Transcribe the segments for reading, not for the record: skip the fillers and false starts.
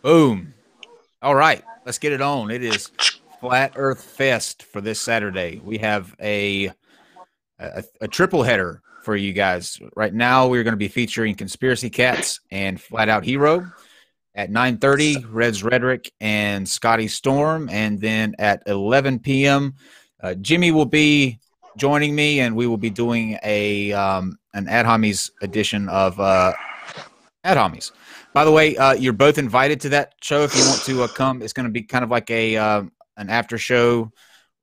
Boom. All right, let's get it on. It is Flat Earth Fest for this Saturday. We have a triple header for you guys. Right now, we're going to be featuring Conspiracy Catz and Flat Out Hero. At 9:30, Reds Rhetoric and Scotty Storm. And then at 11 p.m., Jimmy will be joining me, and we will be doing an Ad Homies edition of Ad Homies. By the way, you're both invited to that show if you want to come. It's going to be kind of like an after show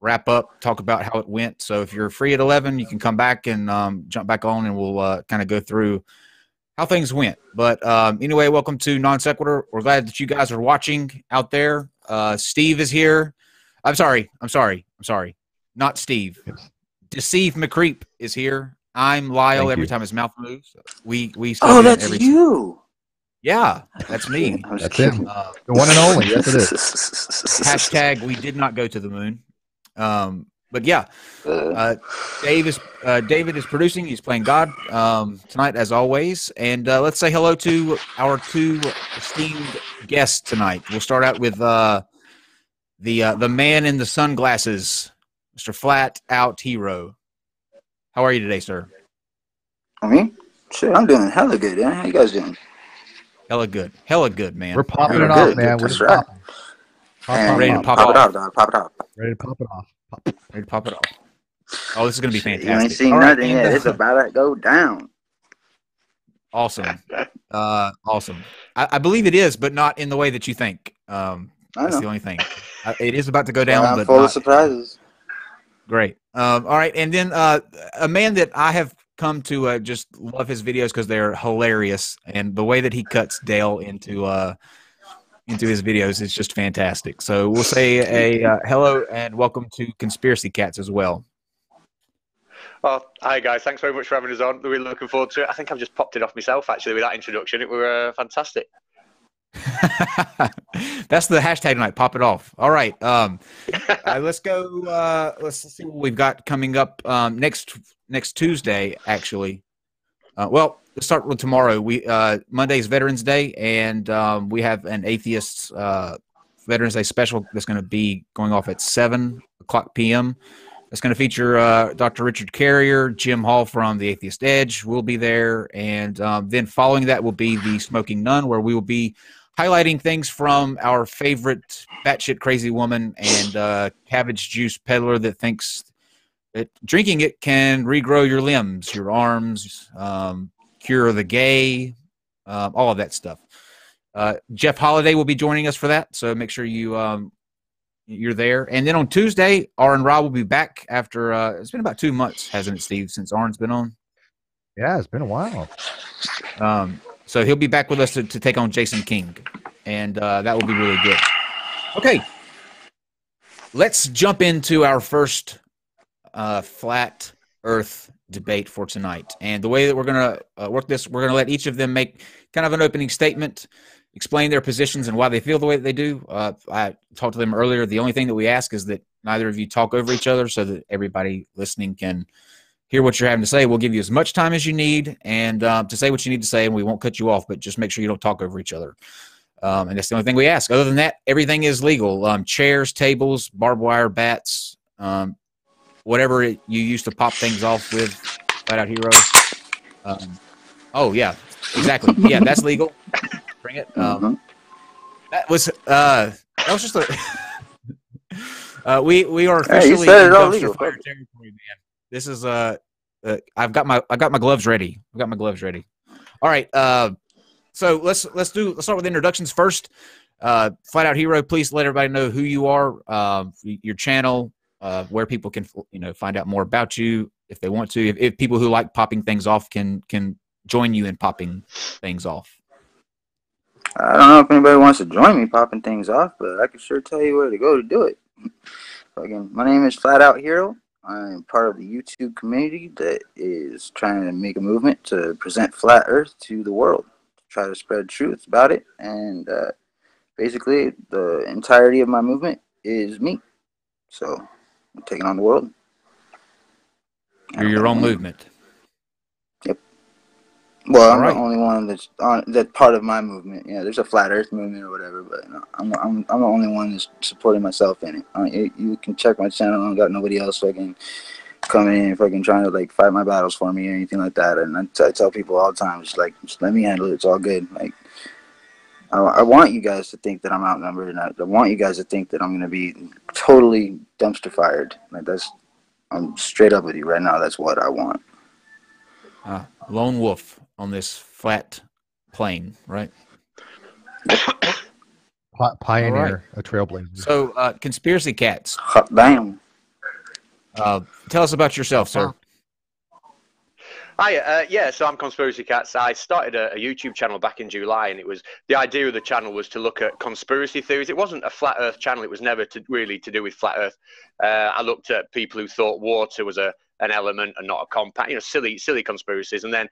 wrap up, talk about how it went. So if you're free at 11, you can come back and jump back on, and we'll kind of go through how things went. But anyway, welcome to Non Sequitur. We're glad that you guys are watching out there. Steve is here. I'm sorry. Not Steve. Deceive McCreep is here. I'm Lyle. Thank every you. time his mouth moves, we Oh, that's you. Yeah, that's me. That's him. The one and only. Yes, it is. Hashtag we did not go to the moon. But yeah, David is producing. He's playing God tonight, as always. And let's say hello to our two esteemed guests tonight. We'll start out with the man in the sunglasses, Mr. Flat Out Hero. How are you today, sir? Me? Shit, I'm doing hella good. Yeah? How you guys doing? Hella good, man. We're popping We're it off, good. man. We're That's just right. popping. Ready to pop it off. off, dog. Pop it off. Ready to pop it off. Ready to pop it off. Oh, this is going to be fantastic. You ain't seen All right, nothing yet. It's about to go down. Awesome. Awesome. I believe it is, but not in the way that you think. I That's know. the only thing. It is about to go down, I'm but full not of surprises. great. All right, and then a man that I have come to just love his videos because they're hilarious, and the way that he cuts Dale into his videos is just fantastic. So we'll say a hello and welcome to Conspiracy Catz as well. Oh, hi guys, thanks very much for having us on. We're really looking forward to it. I think I've just popped it off myself actually with that introduction. It were fantastic. That's the hashtag tonight. Pop it off. All right. Let's go. Let's see what we've got coming up next Tuesday. Actually, well, let's start with tomorrow. Monday's Veterans Day, and we have an Atheists Veterans Day special that's going to be going off at 7:00 p.m. It's going to feature Dr. Richard Carrier, Jim Hall from the Atheist Edge will be there, and then following that will be the Smoking Nun, where we will be highlighting things from our favorite batshit crazy woman and cabbage juice peddler that thinks that drinking it can regrow your limbs, your arms, cure the gay, all of that stuff. Jeff Holiday will be joining us for that, so make sure you're there. And then on Tuesday, Aaron Ra will be back after it's been about 2 months, hasn't it, Steve, since Aaron's been on? Yeah, it's been a while. So he'll be back with us to take on Jason King, and that will be really good. Okay, let's jump into our first flat Earth debate for tonight. And the way that we're going to work this, we're going to let each of them make kind of an opening statement, explain their positions and why they feel the way that they do. I talked to them earlier. The only thing that we ask is that neither of you talk over each other so that everybody listening can hear what you're having to say. We'll give you as much time as you need and to say what you need to say, and we won't cut you off, but just make sure you don't talk over each other. And that's the only thing we ask. Other than that, everything is legal. Chairs, tables, barbed wire, bats, whatever you used to pop things off with, Flat Out Hero. Oh, yeah, exactly. Yeah, that's legal. Bring it. That was just a. We are officially in dumpster fire territory, man. This is I've got my gloves ready. I've got my gloves ready. All right. So let's start with introductions first. Flat Out Hero, please let everybody know who you are, your channel, where people can find out more about you if they want to. If people who like popping things off can join you in popping things off. I don't know if anybody wants to join me popping things off, but I can sure tell you where to go to do it. Again, my name is Flat Out Hero. I'm part of the YouTube community that is trying to make a movement to present Flat Earth to the world, to try to spread truth about it. And basically, the entirety of my movement is me. So I'm taking on the world. You're your own movement. Yep. Well, All I'm the right. only one that's part of my movement. Yeah, there's a flat Earth movement or whatever, but no, I'm the only one that's supporting myself in it. You can check my channel. I don't got nobody else fucking coming in and fucking trying to like fight my battles for me or anything like that. And I tell people all the time, just let me handle it. It's all good. Like I want you guys to think that I'm outnumbered, and I want you guys to think that I'm gonna be totally dumpster fired. Like I'm straight up with you right now. That's what I want. Lone wolf on this flat plane, right? Pioneer, a trailblazer. So, conspiracy cats. Hot damn. Tell us about yourself, sir. Hi, yeah, so I'm Conspiracy Catz. I started a YouTube channel back in July, and the idea of the channel was to look at conspiracy theories. It wasn't a flat Earth channel. It was never really to do with flat Earth. I looked at people who thought water was an element and not a compound, silly conspiracies. And then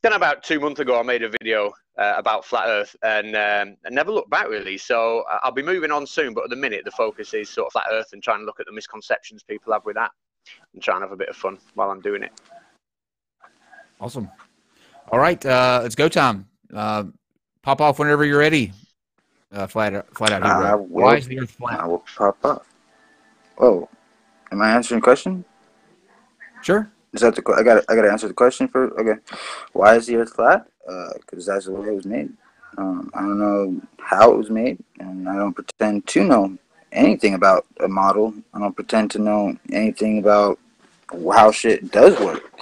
about 2 months ago, I made a video about flat Earth and never looked back really. So I'll be moving on soon, but at the minute, the focus is sort of flat Earth and trying to look at the misconceptions people have with that and trying to have a bit of fun while I'm doing it. Awesome. All right, it's go time. Pop off whenever you're ready. Flat out hero. Why is the Earth flat? I will pop up. Oh, am I answering the question? Sure. Is that I got to answer the question for. Okay, why is the Earth flat? Because that's the way it was made. I don't know how it was made, and I don't pretend to know anything about a model. I don't pretend to know anything about how shit does work.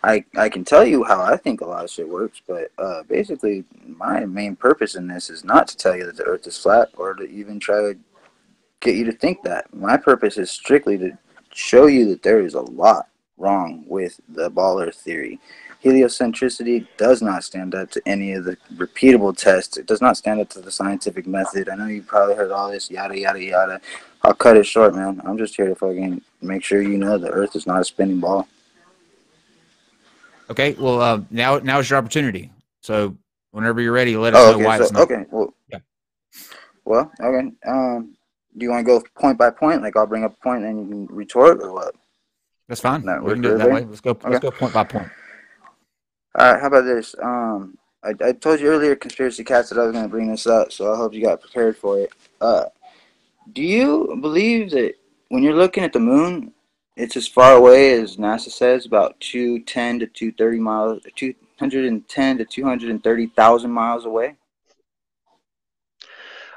I can tell you how I think a lot of shit works, but basically my main purpose in this is not to tell you that the Earth is flat or to even try to get you to think that. My purpose is strictly to show you that there is a lot wrong with the ball Earth theory. Heliocentricity does not stand up to any of the repeatable tests. It does not stand up to the scientific method. I know you probably heard all this yada yada yada. I'll cut it short, man. I'm just here to fucking make sure you know the Earth is not a spinning ball. Okay, well, now's your opportunity. So whenever you're ready, let us know why it's not. Okay, well, yeah. Well, okay. Do you want to go point by point? Like I'll bring up a point and you can retort, or what? That's fine. We can do it that way. Let's go point by point. All right. How about this? I told you earlier, Conspiracy Catz, that I was going to bring this up, so I hope you got prepared for it. Do you believe that when you're looking at the moon, it's as far away as NASA says, about 210 to 230 miles, 210 to 230,000 miles away?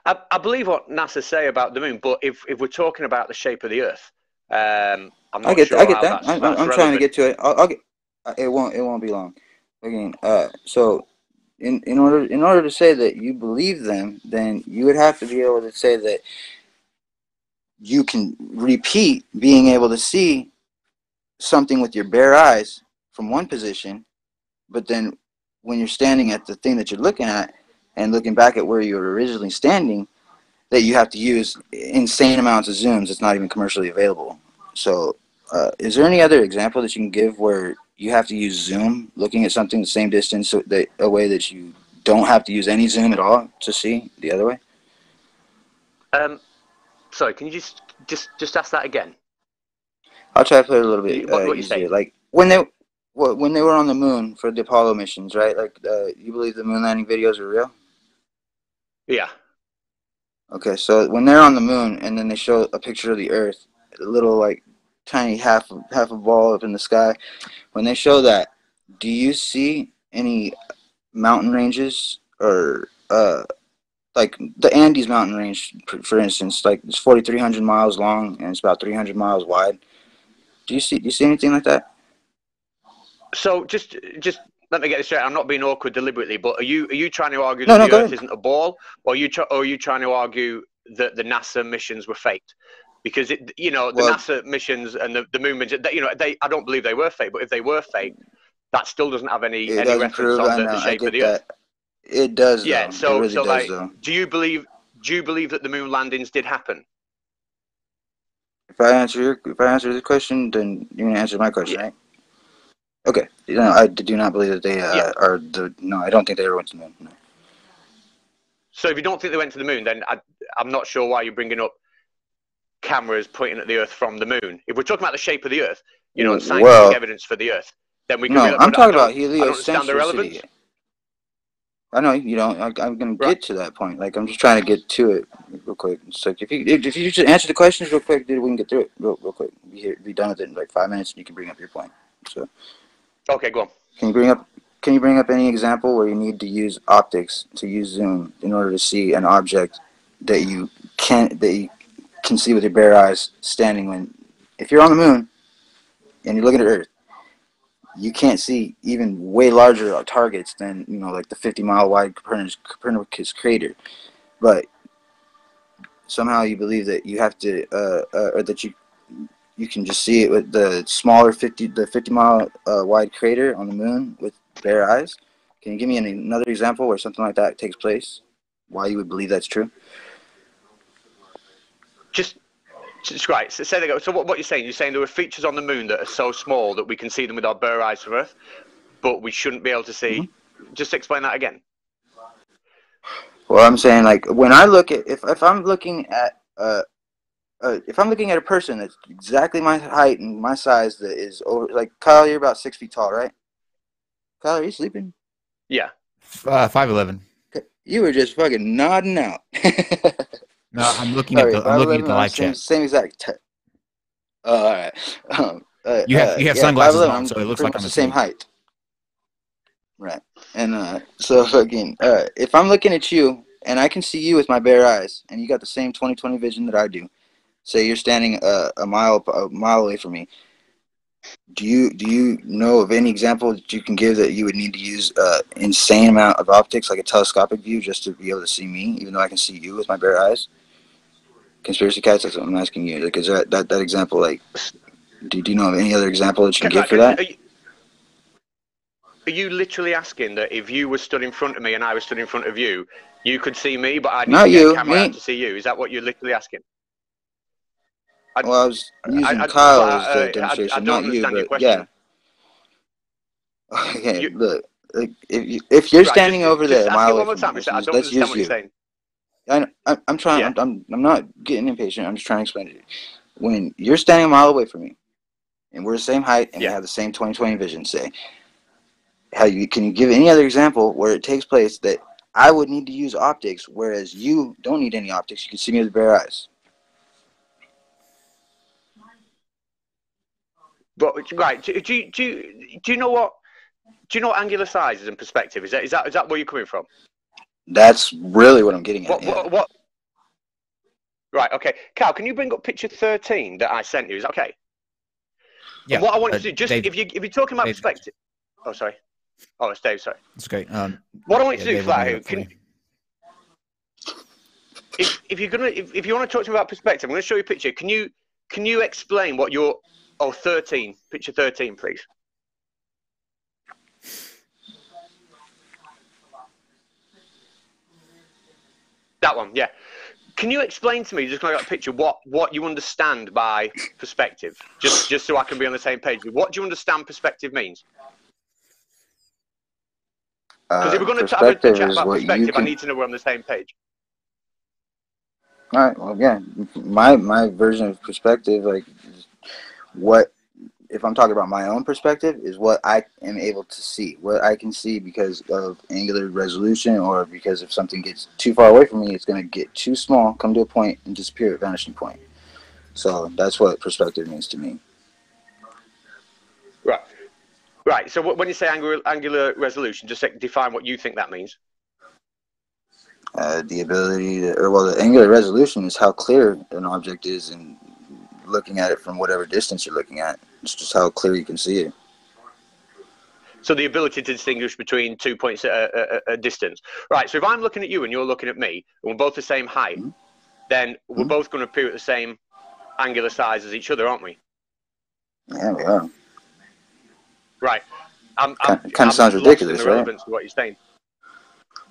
I believe what NASA say about the moon, but if we're talking about the shape of the Earth, I'm not sure. I get that. That's I'm trying to get to it. I'll get. It won't be long. Again, so in order to say that you believe them, then you would have to be able to say that you can repeat being able to see something with your bare eyes from one position, but then when you're standing at the thing that you're looking at and looking back at where you were originally standing, that you have to use insane amounts of zooms. It's not even commercially available. So is there any other example that you can give where you have to use zoom looking at something the same distance, so that a way that you don't have to use any zoom at all to see the other way? Sorry, can you just ask that again? I'll try to put it a little bit what easier. Like when they were on the moon for the Apollo missions, right? Like you believe the moon landing videos are real? Yeah. Okay, so when they're on the moon and then they show a picture of the Earth, a little like tiny half a ball up in the sky, when they show that, do you see any mountain ranges or like the Andes mountain range, for instance, like it's 4,300 miles long and it's about 300 miles wide. Do you see anything like that? So just let me get this straight. I'm not being awkward deliberately, but are you trying to argue that the Earth isn't a ball, or are you trying to argue that the NASA missions were faked? Because the NASA missions and the moon missions, I don't believe they were fake. But if they were fake, that still doesn't have any reference on the shape of the Earth. It does. Yeah. Though. It really does, though. Do you believe that the moon landings did happen? If I answer the question, then you're gonna answer my question, right? Okay. I do not believe that they are the. No, I don't think they ever went to the moon. No. So if you don't think they went to the moon, then I'm not sure why you're bringing up cameras pointing at the Earth from the moon. If we're talking about the shape of the Earth, and scientific evidence for the Earth, then we can. No, I'm talking about I don't understand the relevance. heliocentricity. I know you don't. I'm going to get to that point. Like, I'm just trying to get to it real quick. So if you just answer the questions real quick, dude, we can get through it real quick. Be done with it in like 5 minutes, and you can bring up your point. So. Okay, go on. Can you bring up any example where you need to use optics to use zoom in order to see an object that you can see with your bare eyes standing when, if you're on the moon and you're looking at Earth, you can't see even way larger targets than, you know, like the 50-mile wide Copernicus crater, but somehow you believe that you have to or that you can just see it with the smaller 50-mile wide crater on the moon with bare eyes. Can you give me another example where something like that takes place? Why you would believe that's true? Just right. So say they go. So what you're saying? You're saying there are features on the moon that are so small that we can see them with our bare eyes from Earth, but we shouldn't be able to see. Mm-hmm. Just explain that again. Well, I'm saying, like, when I look at if I'm looking at if I'm looking at a person that's exactly my height and my size, that is over, like, Kyle, you're about 6 feet tall, right? Kyle, are you sleeping? Yeah. 5'11". You were just fucking nodding out. No, I'm looking at the live chat. Same exact. All right. You have sunglasses on, so it looks like I'm the same height. Right. And so fucking if I'm looking at you and I can see you with my bare eyes, and you got the same 20/20 vision that I do. Say you're standing a mile away from me. Do you know of any example that you can give that you would need to use insane amount of optics, like a telescopic view, just to be able to see me, even though I can see you with my bare eyes? Conspiracy Catz, that's what I'm asking you. Like, is that example, like, do you know of any other example that you can give for that? Are you literally asking that if you were stood in front of me and I was stood in front of you, you could see me, but I'd need to get a camera out to see you? Is that what you're literally asking? Well, I was using Kyle as the demonstration, I don't understand your question. Yeah. Okay, look, if you're standing over there, a mile away from me, let's use you. I'm trying. Yeah. I'm not getting impatient. I'm just trying to explain it to you. When you're standing a mile away from me, and we're the same height, and we have the same 20/20 vision, say, can you give any other example where it takes place that I would need to use optics, whereas you don't need any optics? You can see me with bare eyes. But right, do you know what? Do you know what angular size is and perspective? Is that where you're coming from? That's really what I'm getting at. What? Right. Okay. Cal, can you bring up picture 13 that I sent you? Is that okay? Yeah. And what I want you to do, just Dave, if you're talking about perspective. Oh, sorry. Oh, it's Dave. Sorry. That's great. What I want you to do, Flat, if you want to talk to me about perspective, I'm going to show you a picture. Can you explain what your 13, picture 13, please? That one, yeah. Can you explain to me, just going to get a picture, what you understand by perspective? Just so I can be on the same page. What do you understand perspective means? Because if we're going to have a chat about perspective, I need to know we're on the same page. All right. Well, again, my version of perspective, like, what, if I'm talking about my own perspective, is what I am able to see, what I can see because of angular resolution, or because if something gets too far away from me, it's going to get too small, come to a point, and disappear at vanishing point. So that's what perspective means to me. Right. Right. So when you say angular resolution, just define what you think that means. The ability to, the angular resolution is how clear an object is, and looking at it from whatever distance you're looking at. It's just how clear you can see it. So the ability to distinguish between 2 points at a distance. Right, so if I'm looking at you and you're looking at me, and we're both the same height, then we're both going to appear at the same angular size as each other, aren't we? Yeah, we are. Right. Kind of sounds ridiculous, right? Relevance to what you're saying.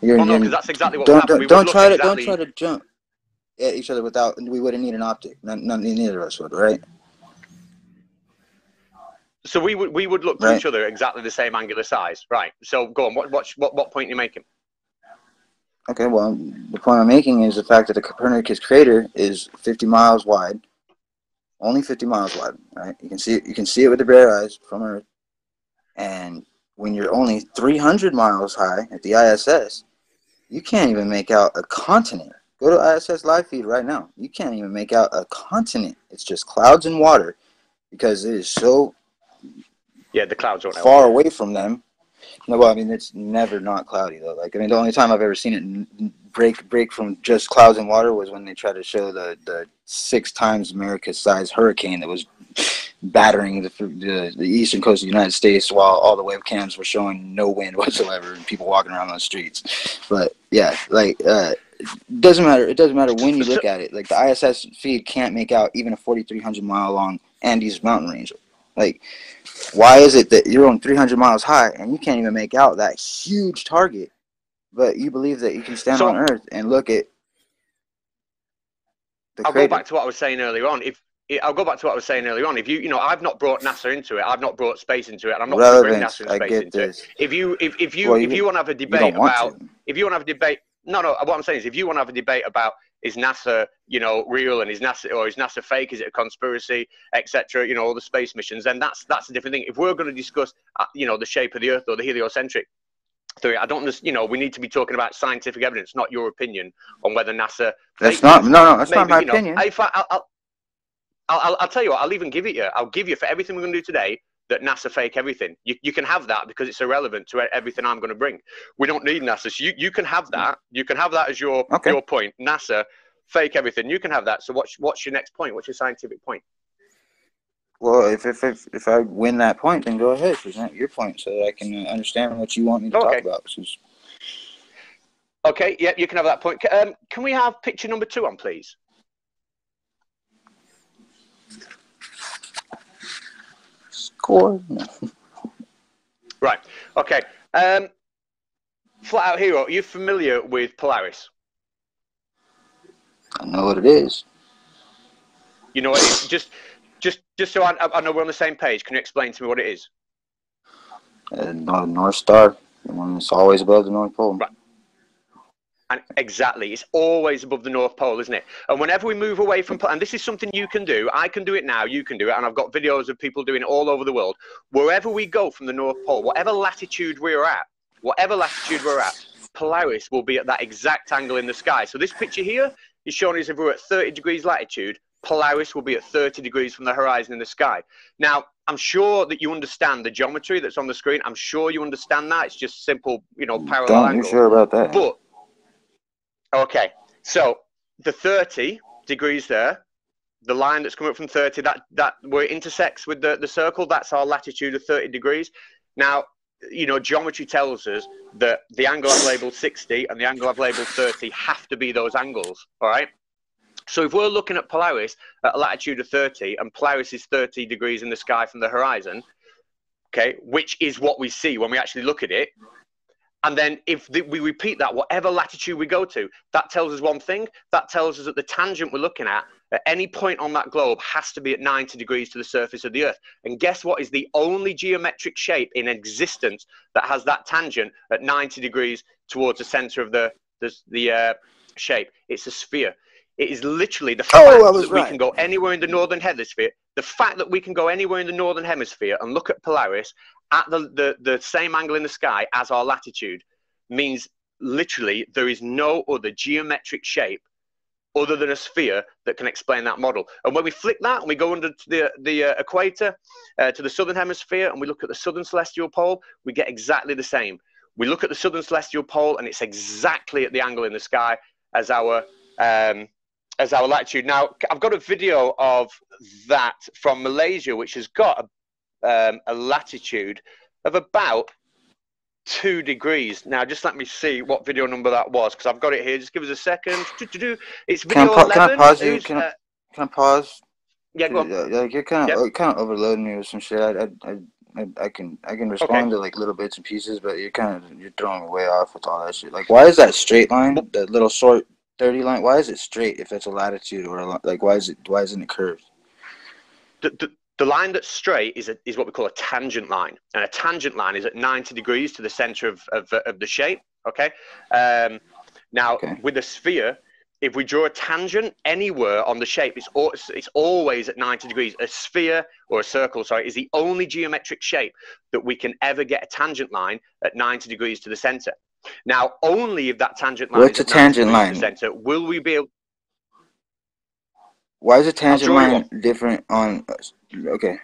No, because that's exactly what happened. Don't try to jump at each other without. We wouldn't need an optic. Neither of us would, right? So we would look to each other exactly the same angular size, right? So go on. What point are you making? Okay, well, the point I'm making is the fact that the Copernicus crater is 50 miles wide, only 50 miles wide, right? You can see it with the bare eyes from Earth, And when you're only 300 miles high at the ISS, you can't even make out a continent. Go to ISS live feed right now. You can't even make out a continent. It's just clouds and water because it is so the clouds aren't far away from them. No, well, I mean, it's never not cloudy, though. Like, I mean, the only time I've ever seen it break from just clouds and water was when they tried to show the 6 times America's-sized hurricane that was battering the eastern coast of the United States while all the webcams were showing no wind whatsoever and people walking around on the streets. But, yeah, like, it doesn't matter. It doesn't matter when you look at it. Like, the ISS feed can't make out even a 4,300-mile-long Andes mountain range. Like, why is it that you're on 300 miles high and you can't even make out that huge target, but you believe that you can stand on Earth and look at the crater? I'll go back to what I was saying earlier on. If you know, I've not brought NASA into it. I've not brought space into it. And I'm not going to bring NASA and space into it. If you want to have a debate about, if you want to have a debate, no, what I'm saying is, if you want to have a debate about, is NASA, you know, real, and is NASA fake? Is it a conspiracy, etc.? You know, all the space missions. Then that's a different thing. If we're going to discuss, you know, the shape of the Earth or the heliocentric theory, I don't, you know, we need to be talking about scientific evidence, not your opinion on whether NASA. That's not that's not my opinion. I'll tell you what. I'll even give it you. I'll give you, for everything we're going to do today, that NASA fake everything. You can have that because it's irrelevant to everything I'm going to bring. We don't need NASA. So you can have that. You can have that as your point. NASA fake everything. You can have that. So what's your next point? What's your scientific point? Well, if I win that point, then go ahead, present your point so that I can understand what you want me to talk about. Okay. Yeah, you can have that point. Can we have picture number 2 on, please? Score. Right. Okay. Flat Out Hero, are you familiar with Polaris? I know what it is. You know what it is? Just so I know we're on the same page, can you explain to me what it is? North Star, the one that's always above the North Pole. Right. And exactly, it's always above the North Pole, isn't it? And whenever we move away from, and this is something you can do, I can do it now, you can do it, and I've got videos of people doing it all over the world. Wherever we go from the North Pole, whatever latitude we're at, Polaris will be at that exact angle in the sky. So this picture here is showing us if we're at 30 degrees latitude, Polaris will be at 30 degrees from the horizon in the sky. Now, I'm sure that you understand the geometry that's on the screen. I'm sure you understand that. It's just simple, you know, parallel angles. You're sure about that? But, okay, so the 30 degrees there, the line that's coming up from 30, that where it intersects with the circle, that's our latitude of 30 degrees. Now, you know, geometry tells us that the angle I've labeled 60 and the angle I've labeled 30 have to be those angles, all right? So if we're looking at Polaris at a latitude of 30 and Polaris is 30 degrees in the sky from the horizon, okay, which is what we see when we actually look at it, and then if we repeat that, whatever latitude we go to, that tells us one thing. That tells us that the tangent we're looking at any point on that globe has to be at 90 degrees to the surface of the Earth. And guess what is the only geometric shape in existence that has that tangent at 90 degrees towards the center of the shape? It's a sphere. It is literally the fact that we can go anywhere in the northern hemisphere. The fact that we can go anywhere in the northern hemisphere and look at Polaris at the same angle in the sky as our latitude means literally there is no other geometric shape other than a sphere that can explain that model. And when we flick that and we go under to the equator, to the southern hemisphere, and we look at the southern celestial pole, we get exactly the same. We look at the southern celestial pole and it's exactly at the angle in the sky as our latitude. Now, I've got a video of that from Malaysia, which has got a latitude of about 2 degrees. Now, just let me see what video number that was, because I've got it here. Just give us a second. It's video 11. Can I pause you? Can I pause? Yeah, go on. Like you're kind of overloading me with some shit. I can respond to like little bits and pieces, but you're throwing me way off with all that shit. Like, why is that straight line, that little short 30 line? Why is it straight if it's a latitude, or like why isn't it curved? The line that's straight is what we call a tangent line, and a tangent line is at 90 degrees to the center of the shape. Okay. With a sphere, if we draw a tangent anywhere on the shape, it's always at 90 degrees. A sphere or a circle, sorry, is the only geometric shape that we can ever get a tangent line at 90 degrees to the center. Now, only if that tangent line is at 90 degrees to the center will we be able. Why is a tangent line different on? Okay.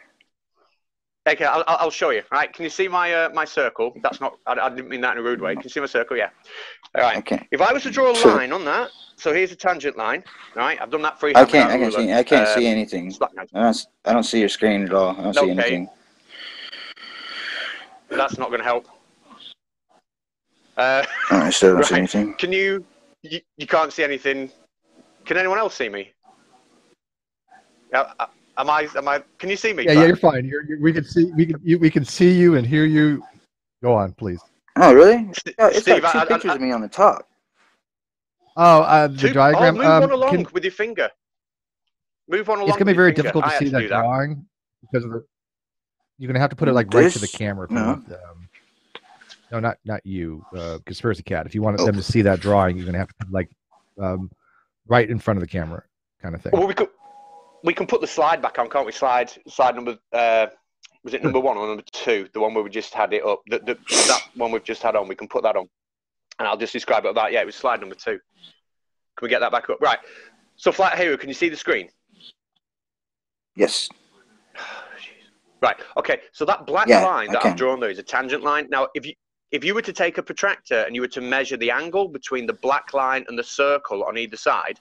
Okay, I'll show you. All right, can you see my my circle? That's not. I didn't mean that in a rude way. Can you see my circle? Yeah. All right. Okay. If I was to draw a line on that, so here's a tangent line. All right, I've done that freehand. I can't see anything. I don't see your screen at all. I don't see anything. That's not going to help. I still don't see anything. Can you can't see anything. Can anyone else see me? Am I? Can you see me? Yeah, you're fine. We can see you and hear you. Go on, please. Oh, really? It's Steve, got two pictures of me on the top. Oh, the diagram. Move on along with your finger. Move on along. It's going to be very difficult to see that drawing because of the. You're going to have to put it like right to the camera. No, not you, Conspiracy Cat. If you want them to see that drawing, you're going to have to put like right in front of the camera, kind of thing. Well, we can put the slide back on, can't we? Slide number. Was it number 1 or number 2? The one where we just had it up. That one we've just had on. We can put that on, and I'll just describe it about. Yeah, it was slide number 2. Can we get that back up? Right. So, Flat Hero, can you see the screen? Yes. Right. Okay. So that black line that I've drawn there is a tangent line. Now, if you were to take a protractor and you were to measure the angle between the black line and the circle on either side,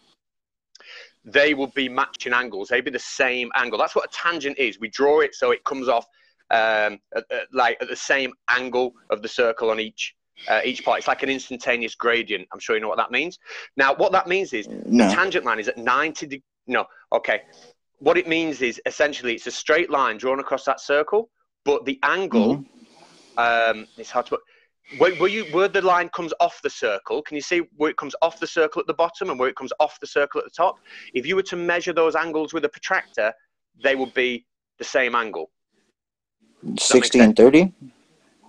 they would be matching angles. They'd be the same angle. That's what a tangent is. We draw it so it comes off like at the same angle of the circle on each part. It's like an instantaneous gradient. I'm sure you know what that means. Now, what that means is the tangent line is at 90 degrees. No, okay. What it means is essentially it's a straight line drawn across that circle, but the angle, it's hard to put. Where the line comes off the circle, can you see where it comes off the circle at the bottom and where it comes off the circle at the top? If you were to measure those angles with a protractor, they would be the same angle. 60 and 30?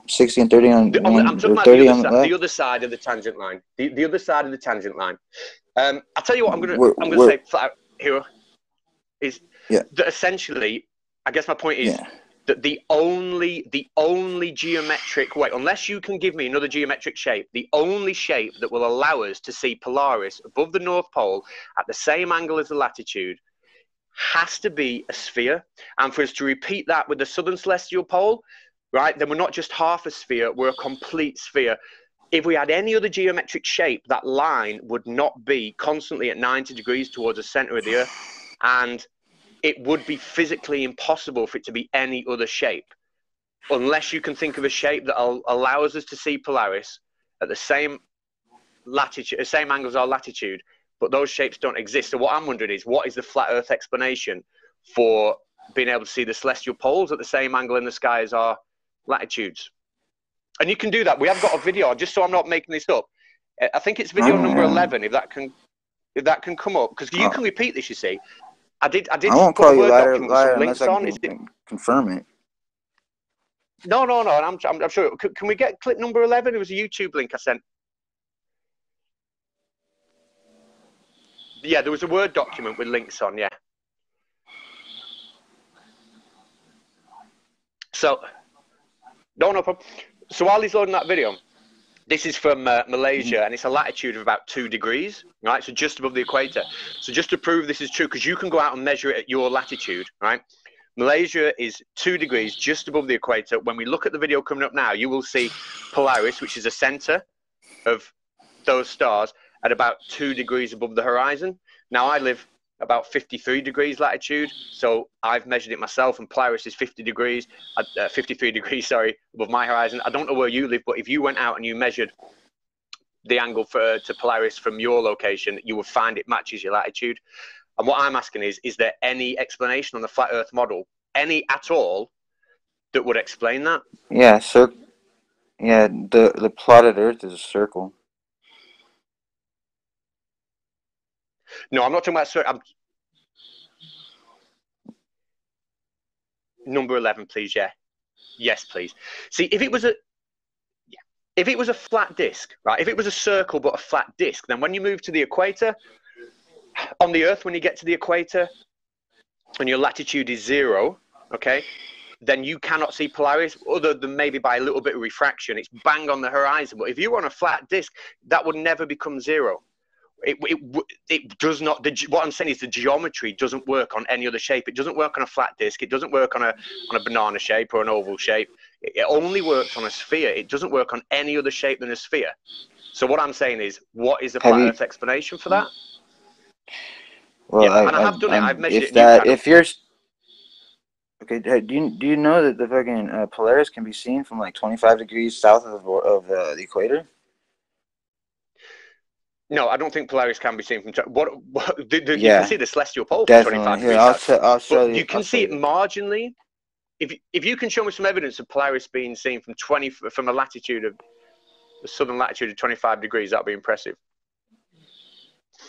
60 and 30 on I'm talking about the other side of the tangent line. The other side of the tangent line. I'll tell you what I'm going to say flat out here is that essentially, I guess my point is that the only geometric way, unless you can give me another geometric shape, the only shape that will allow us to see Polaris above the North Pole at the same angle as the latitude has to be a sphere. And for us to repeat that with the southern celestial pole, right, then we're not just half a sphere, we're a complete sphere. If we had any other geometric shape, that line would not be constantly at 90 degrees towards the center of the Earth, and it would be physically impossible for it to be any other shape, unless you can think of a shape that allows us to see Polaris at the same latitude, the same angle as our latitude, but those shapes don't exist. So what I'm wondering is, what is the flat Earth explanation for being able to see the celestial poles at the same angle in the sky as our latitudes? And you can do that. We have got a video, just so I'm not making this up. I think it's video number 11, if that can come up, because you can repeat this, you see. I won't call you liar unless I can confirm it. No. I'm sure. Can we get clip number 11? It was a YouTube link I sent. Yeah, there was a Word document with links on. Yeah. So, no problem. So while he's loading that video, this is from Malaysia, and it's a latitude of about 2 degrees, right? So just above the equator. So just to prove this is true, because you can go out and measure it at your latitude, right? Malaysia is 2 degrees just above the equator. When we look at the video coming up now, you will see Polaris, which is the center of those stars, at about 2 degrees above the horizon. Now, I live about 53 degrees latitude, so I've measured it myself, and Polaris is 53 degrees, sorry, above my horizon. I don't know where you live, but if you went out and you measured the angle to Polaris from your location, you would find it matches your latitude. And what I'm asking is there any explanation on the flat Earth model, any at all, that would explain that? Yeah, so the plotted Earth is a circle. No, I'm not talking about number 11, please. Yeah, yes, please. See, if it was a flat disk, right? If it was a circle but a flat disk, then when you move to the equator, On the Earth, when you get to the equator and your latitude is 0, okay, then you cannot see Polaris other than maybe by a little bit of refraction. It's bang on the horizon. But if you were on a flat disk, that would never become 0. It does not. What I'm saying is the geometry doesn't work on any other shape. It doesn't work on a flat disk. It doesn't work on a banana shape or an oval shape. It only works on a sphere. It doesn't work on any other shape than a sphere. So what I'm saying is, what is the flat Earth explanation for that? Well, yeah, and I have done it. I've measured it. If you're okay, do you know that the fucking Polaris can be seen from like 25 degrees south of the equator? No, I don't think Polaris can be seen from. You can see the celestial pole definitely. from 25 Here, degrees. I'll show you. You can see it marginally. If you can show me some evidence of Polaris being seen from a latitude of the southern latitude of 25 degrees, that'd be impressive.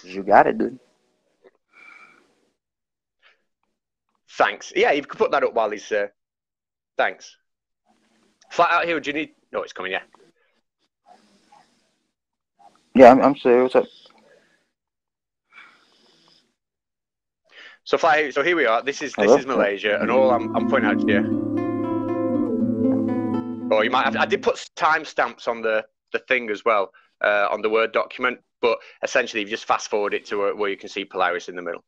You got it, dude. Thanks. Yeah, you can put that up while he's. Thanks. Flat out here. Do you need? No, it's coming. Yeah. Yeah, I'm sorry. What's up? So so here we are. This is Malaysia, and all I'm pointing out to you. Or you might have. I did put timestamps on the thing as well on the Word document, but essentially you just fast forward it to where you can see Polaris in the middle.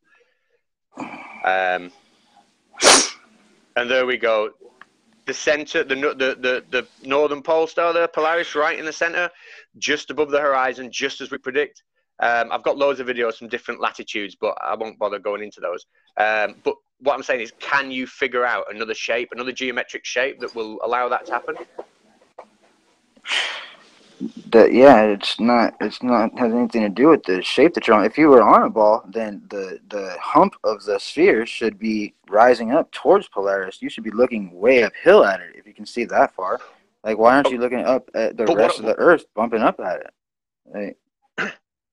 And there we go. The center, the northern pole star there, Polaris, right in the center, just above the horizon, just as we predict. I've got loads of videos from different latitudes, but I won't bother going into those. But what I'm saying is, can you figure out another shape, another geometric shape that will allow that to happen? Yeah, it's not has anything to do with the shape that you're on. If you were on a ball, then the hump of the sphere should be rising up towards Polaris. You should be looking way uphill at it if you can see that far. Like, why aren't you looking up at the rest of the Earth, bumping up at it? Like,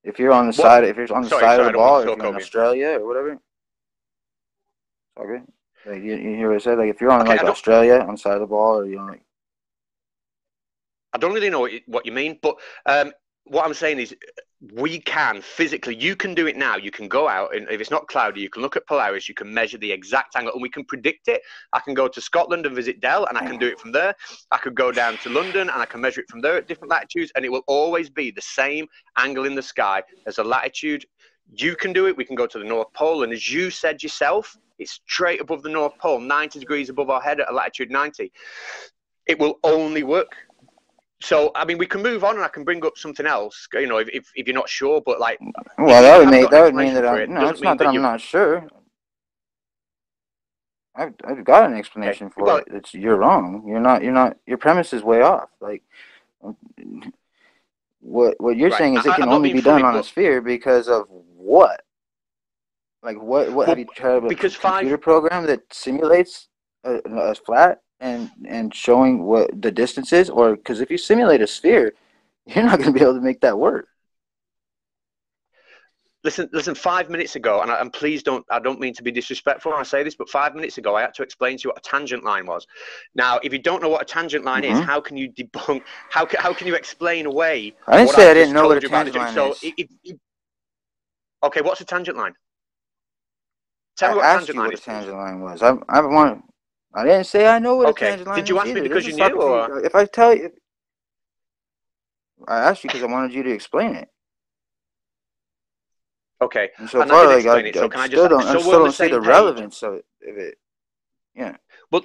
if you're on the side, of the ball, or if you're in Australia or whatever. Okay, like you hear what I said? Like, if you're on Australia on the side of the ball, or you're on like. I don't really know what you mean, but what I'm saying is we can physically, you can do it now. You can go out, and if it's not cloudy, you can look at Polaris, you can measure the exact angle, and we can predict it. I can go to Scotland and visit Dell, and I can do it from there. I could go down to London, and I can measure it from there at different latitudes, and it will always be the same angle in the sky as a latitude. You can do it. We can go to the North Pole, and as you said yourself, it's straight above the North Pole, 90 degrees above our head at a latitude 90. It will only work. So, I mean, we can move on, and I can bring up something else, you know, if you're not sure, but like... Well, that would mean that I'm... No, it's not that I'm not sure. I've got an explanation for it. You're wrong. Your premise is way off. Like, what you're saying is it can only be done on a sphere because of what? Like, what have you tried a computer program that simulates a flat? And showing what the distance is, or because if you simulate a sphere, you're not going to be able to make that work. Listen. 5 minutes ago, and please I don't mean to be disrespectful when I say this, but 5 minutes ago, I had to explain to you what a tangent line was. Now, if you don't know what a tangent line is, how can you debunk? How can you explain away? I didn't say I didn't know what a tangent line is. Okay, what's a tangent line? Tell me what a tangent line was. I didn't say I know what a tangent line is. Did you ask me because you knew, or if I tell you? I asked you because I wanted you to explain it. Okay. And so far, like, I still don't see the relevance of it. Yeah. Well,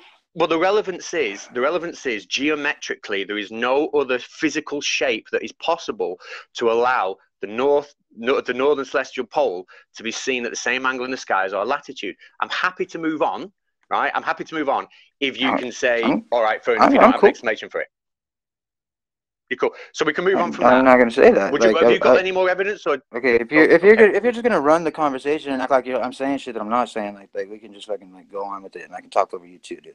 the relevance is geometrically there is no other physical shape that is possible to allow the northern celestial pole to be seen at the same angle in the sky as our latitude. I'm happy to move on. Right, I'm happy to move on if you can say, all right, fair enough, you don't have an explanation for it. You're cool. So we can move on from that. I'm not going to say that. Have you got any more evidence? Or okay, if you're just gonna run the conversation and act like I'm saying shit that I'm not saying, like we can just fucking like go on with it, and I can talk over you too, dude.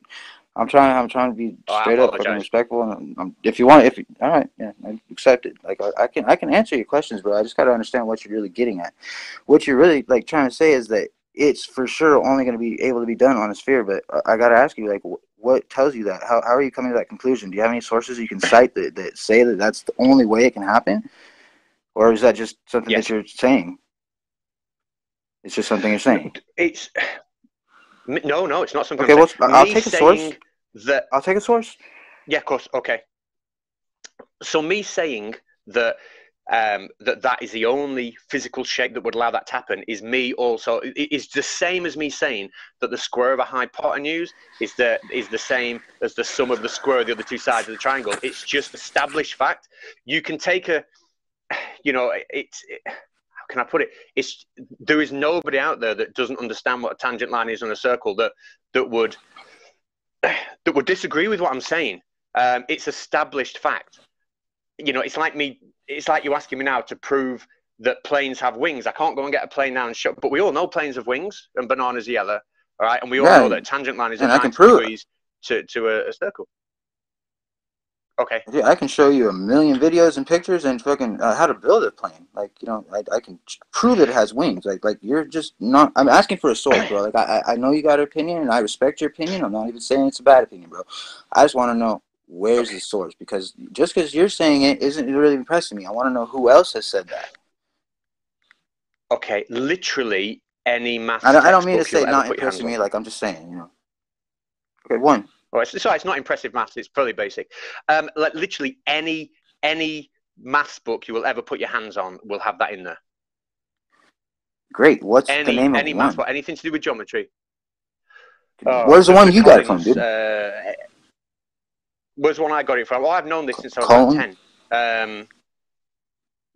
I'm trying to be straight up, fucking respectful, and if you want, all right, yeah, I accept it. Like I can answer your questions, but I just got to understand what you're really getting at. What you're really like trying to say is that it's for sure only going to be able to be done on a sphere, but I got to ask you, like, what tells you that? How are you coming to that conclusion? Do you have any sources you can cite that say that that's the only way it can happen? Or is that just something that you're saying? It's just something you're saying. It's no, it's not something. Okay, I'm saying. I'll take a source. I'll take a source. Yeah, of course. Okay. So me saying that that is the only physical shape that would allow that to happen is me also is the same as me saying that the square of a hypotenuse is the same as the sum of the square of the other two sides of the triangle. It's just established fact. You can take a, you know, how can I put it? There is nobody out there that doesn't understand what a tangent line is on a circle that would disagree with what I'm saying. It's established fact. You know, it's like you asking me now to prove that planes have wings. I can't go and get a plane now and show, but we all know planes have wings and bananas are yellow, all right? And we all know that a tangent line is at 90 degrees to a circle. Okay. Yeah, I can show you a million videos and pictures and fucking how to build a plane. Like, you know, I can prove that it has wings. Like you're just not. I'm asking for a source, bro. Like I know you got an opinion and I respect your opinion. I'm not even saying it's a bad opinion, bro. I just want to know. Where's the source? Because just because you're saying it isn't really impressing me. I want to know who else has said that. Okay, literally any math. I don't mean to say not impressing me. Like I'm just saying, you know. Okay, one. Oh, it's not impressive maths. It's pretty basic. Like literally any maths book you will ever put your hands on will have that in there. Great. What's the name of any maths book? Anything to do with geometry? Where's the one you got it from, dude? Was one I got it from. Well, I've known this since I was about 10.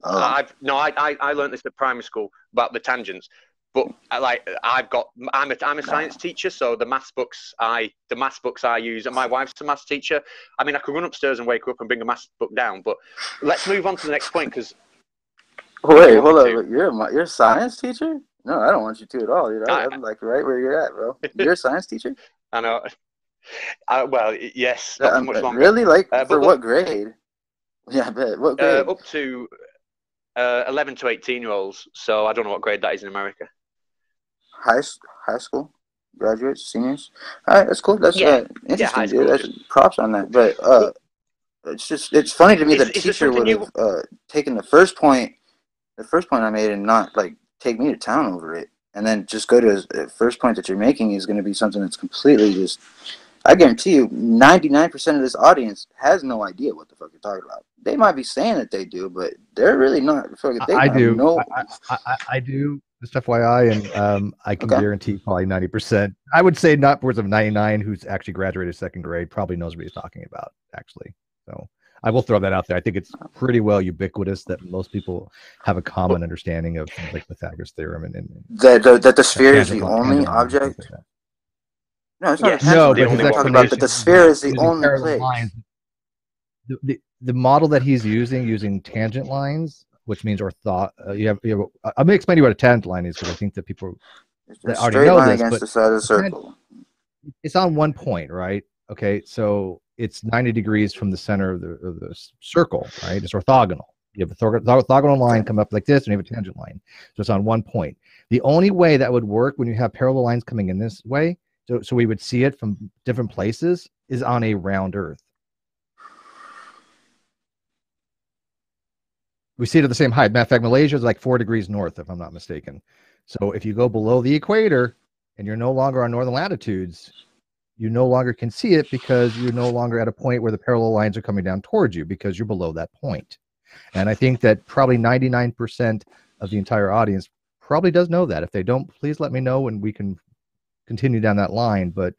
I learned this at primary school about the tangents. But I'm a science teacher, so the maths books I use, and my wife's a maths teacher. I mean, I could run upstairs and wake her up and bring a maths book down. But let's move on to the next point because. Wait, hold on. You're a science teacher? No, I don't want you to at all. I'm like right where you're at, bro. You're a science teacher? I know. Well, yes, not for much longer. Really? Like, for what grade? Yeah, I bet. What grade? Up to 11 to 18-year-olds, so I don't know what grade that is in America. High school? Graduates? Seniors? All right, that's cool. That's interesting, dude. That's props on that. But it's funny to me that a teacher would have taken the first point I made and not, like, take me to town over it. And then just go to the first point that you're making is going to be something that's completely just... I guarantee you, 99% of this audience has no idea what the fuck you're talking about. They might be saying that they do, but they're really not. I do. I do. Just FYI, and I can guarantee probably 90%. I would say not upwards of 99 who's actually graduated second grade probably knows what he's talking about, actually. So I will throw that out there. I think it's pretty well ubiquitous that most people have a common understanding of things like Pythagoras theorem and that the sphere is the only object. No, it's not. No, but his talking about that the sphere is the only place. The model that he's using tangent lines, which means I'm gonna explain to you what a tangent line is because I think that people that already know this. Against the side of the circle. It's on one point, right? Okay, so it's 90 degrees from the center of the circle, right? It's orthogonal. You have a orthogonal line come up like this, and you have a tangent line. So it's on one point. The only way that would work when you have parallel lines coming in this way, so we would see it from different places, is on a round Earth. We see it at the same height. Matter of fact, Malaysia is like 4 degrees north, if I'm not mistaken. So if you go below the equator and you're no longer on northern latitudes, you no longer can see it because you're no longer at a point where the parallel lines are coming down towards you because you're below that point. And I think that probably 99% of the entire audience probably does know that. If they don't, please let me know and we can continue down that line. But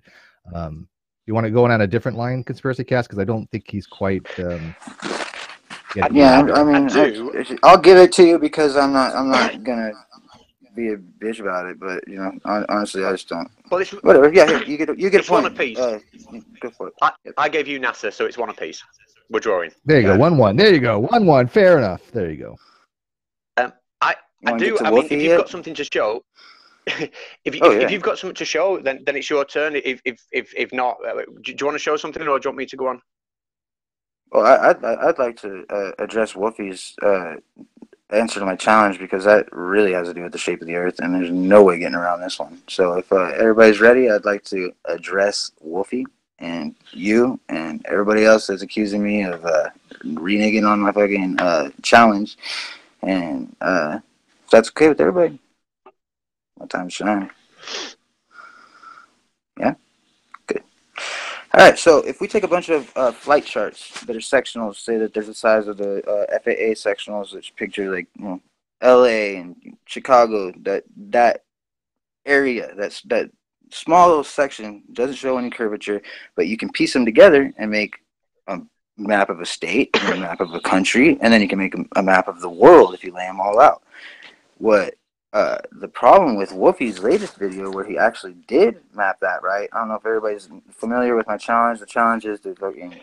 you want to go on a different line, Conspiracy Cast, because I don't think he's quite yeah, I mean, I'll give it to you because I'm not gonna be a bitch about it, but you know, honestly, I just don't. Well, whatever. Yeah, here, you get a point. One apiece. Go for it. I gave you NASA, so it's one apiece. We're drawing. There you go, 1-1. There you go, 1-1. Fair enough. There you go. I do. I mean, if you've got something to show, if you've got something to show, then it's your turn. If not, do you want to show something, or do you want me to go on? Well, I'd like to address Wolfie's answer to my challenge because that really has to do with the shape of the Earth, and there's no way getting around this one. So if everybody's ready, I'd like to address Wolfie and you and everybody else that's accusing me of reneging on my fucking challenge. And if that's okay with everybody. My time to shine. Yeah? Good. All right, so if we take a bunch of flight charts that are sectionals, say that there's the size of the FAA sectionals, which picture like LA and Chicago, that area, that small little section doesn't show any curvature, but you can piece them together and make a map of a state, and a map of a country, and then you can make a map of the world if you lay them all out. What the problem with Wolfie's latest video, where he actually did map that, right? I don't know if everybody's familiar with my challenge. The challenge is to fucking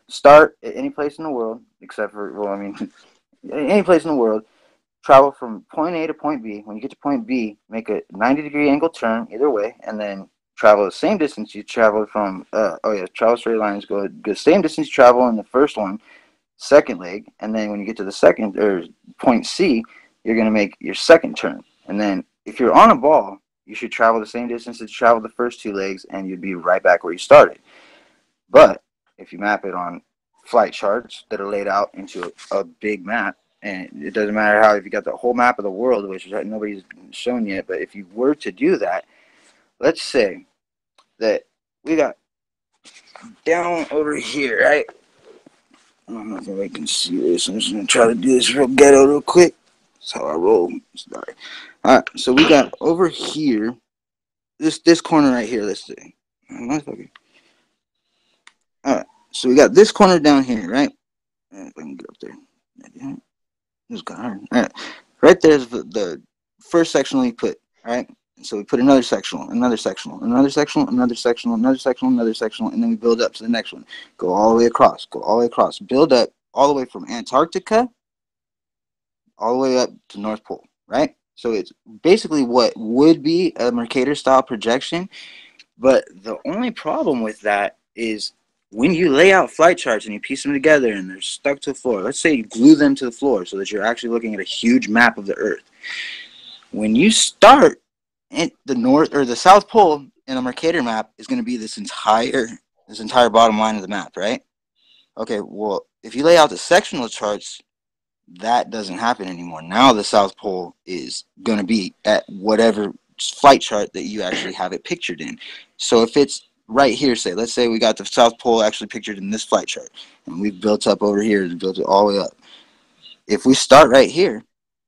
start at any place in the world, except for, well, I mean, any place in the world, travel from point A to point B. When you get to point B, make a 90-degree angle turn either way, and then travel the same distance you traveled from, travel straight lines, go the same distance you travel in the first one, second leg, and then when you get to the second, or point C, you're going to make your second turn. And then if you're on a ball, you should travel the same distance that you traveled the first two legs, and you'd be right back where you started. But if you map it on flight charts that are laid out into a big map, and it doesn't matter how, if you got the whole map of the world, which nobody's shown yet, but if you were to do that, let's say that we got down over here, right? I don't know if anybody can see this. I'm just going to try to do this real ghetto real quick. That's how I roll. Sorry. All right, so we got over here, this corner right here, let's see. All right, so we got this corner down here, right? If I can get up there. This guy. All right, right there's the first sectional we put, all right? So we put another sectional, another sectional, another sectional, another sectional, another sectional, another sectional, and then we build up to the next one. Go all the way across, go all the way across. Build up all the way from Antarctica all the way up to North Pole, right? So it's basically what would be a Mercator-style projection, but the only problem with that is when you lay out flight charts and you piece them together and they're stuck to the floor, let's say you glue them to the floor so that you're actually looking at a huge map of the Earth. When you start at the North or the South Pole in a Mercator map is going to be this entire bottom line of the map, right? Okay, well, if you lay out the sectional charts, that doesn't happen anymore. Now the South Pole is going to be at whatever flight chart that you actually have it pictured in. So if it's right here, let's say we got the South Pole actually pictured in this flight chart, and we've built up over here and built it all the way up. If we start right here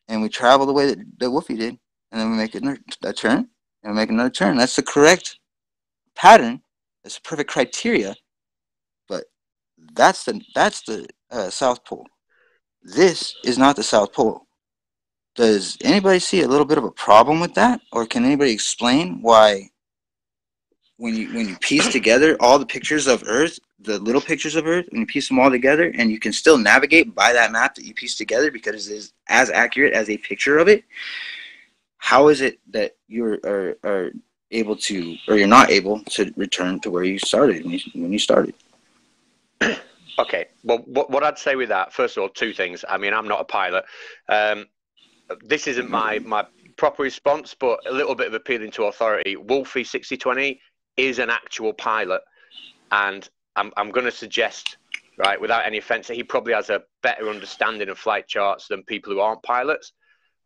and we travel the way that Wolfie did, and then we make a turn, and we make another turn, that's the correct pattern. That's the perfect criteria. But that's the South Pole. This is not the South Pole. Does anybody see a little bit of a problem with that? Or can anybody explain why when you piece together all the pictures of Earth, the little pictures of Earth, and you piece them all together, and you can still navigate by that map that you piece together because it is as accurate as a picture of it, how is it that you are able to, or you're not able to return to where you started when you started? Okay, well, what I'd say with that, first of all, two things. I mean, I'm not a pilot. This isn't my proper response, but a little bit of appealing to authority. Wolfie 6020 is an actual pilot, and I'm going to suggest, right, without any offense, that he probably has a better understanding of flight charts than people who aren't pilots.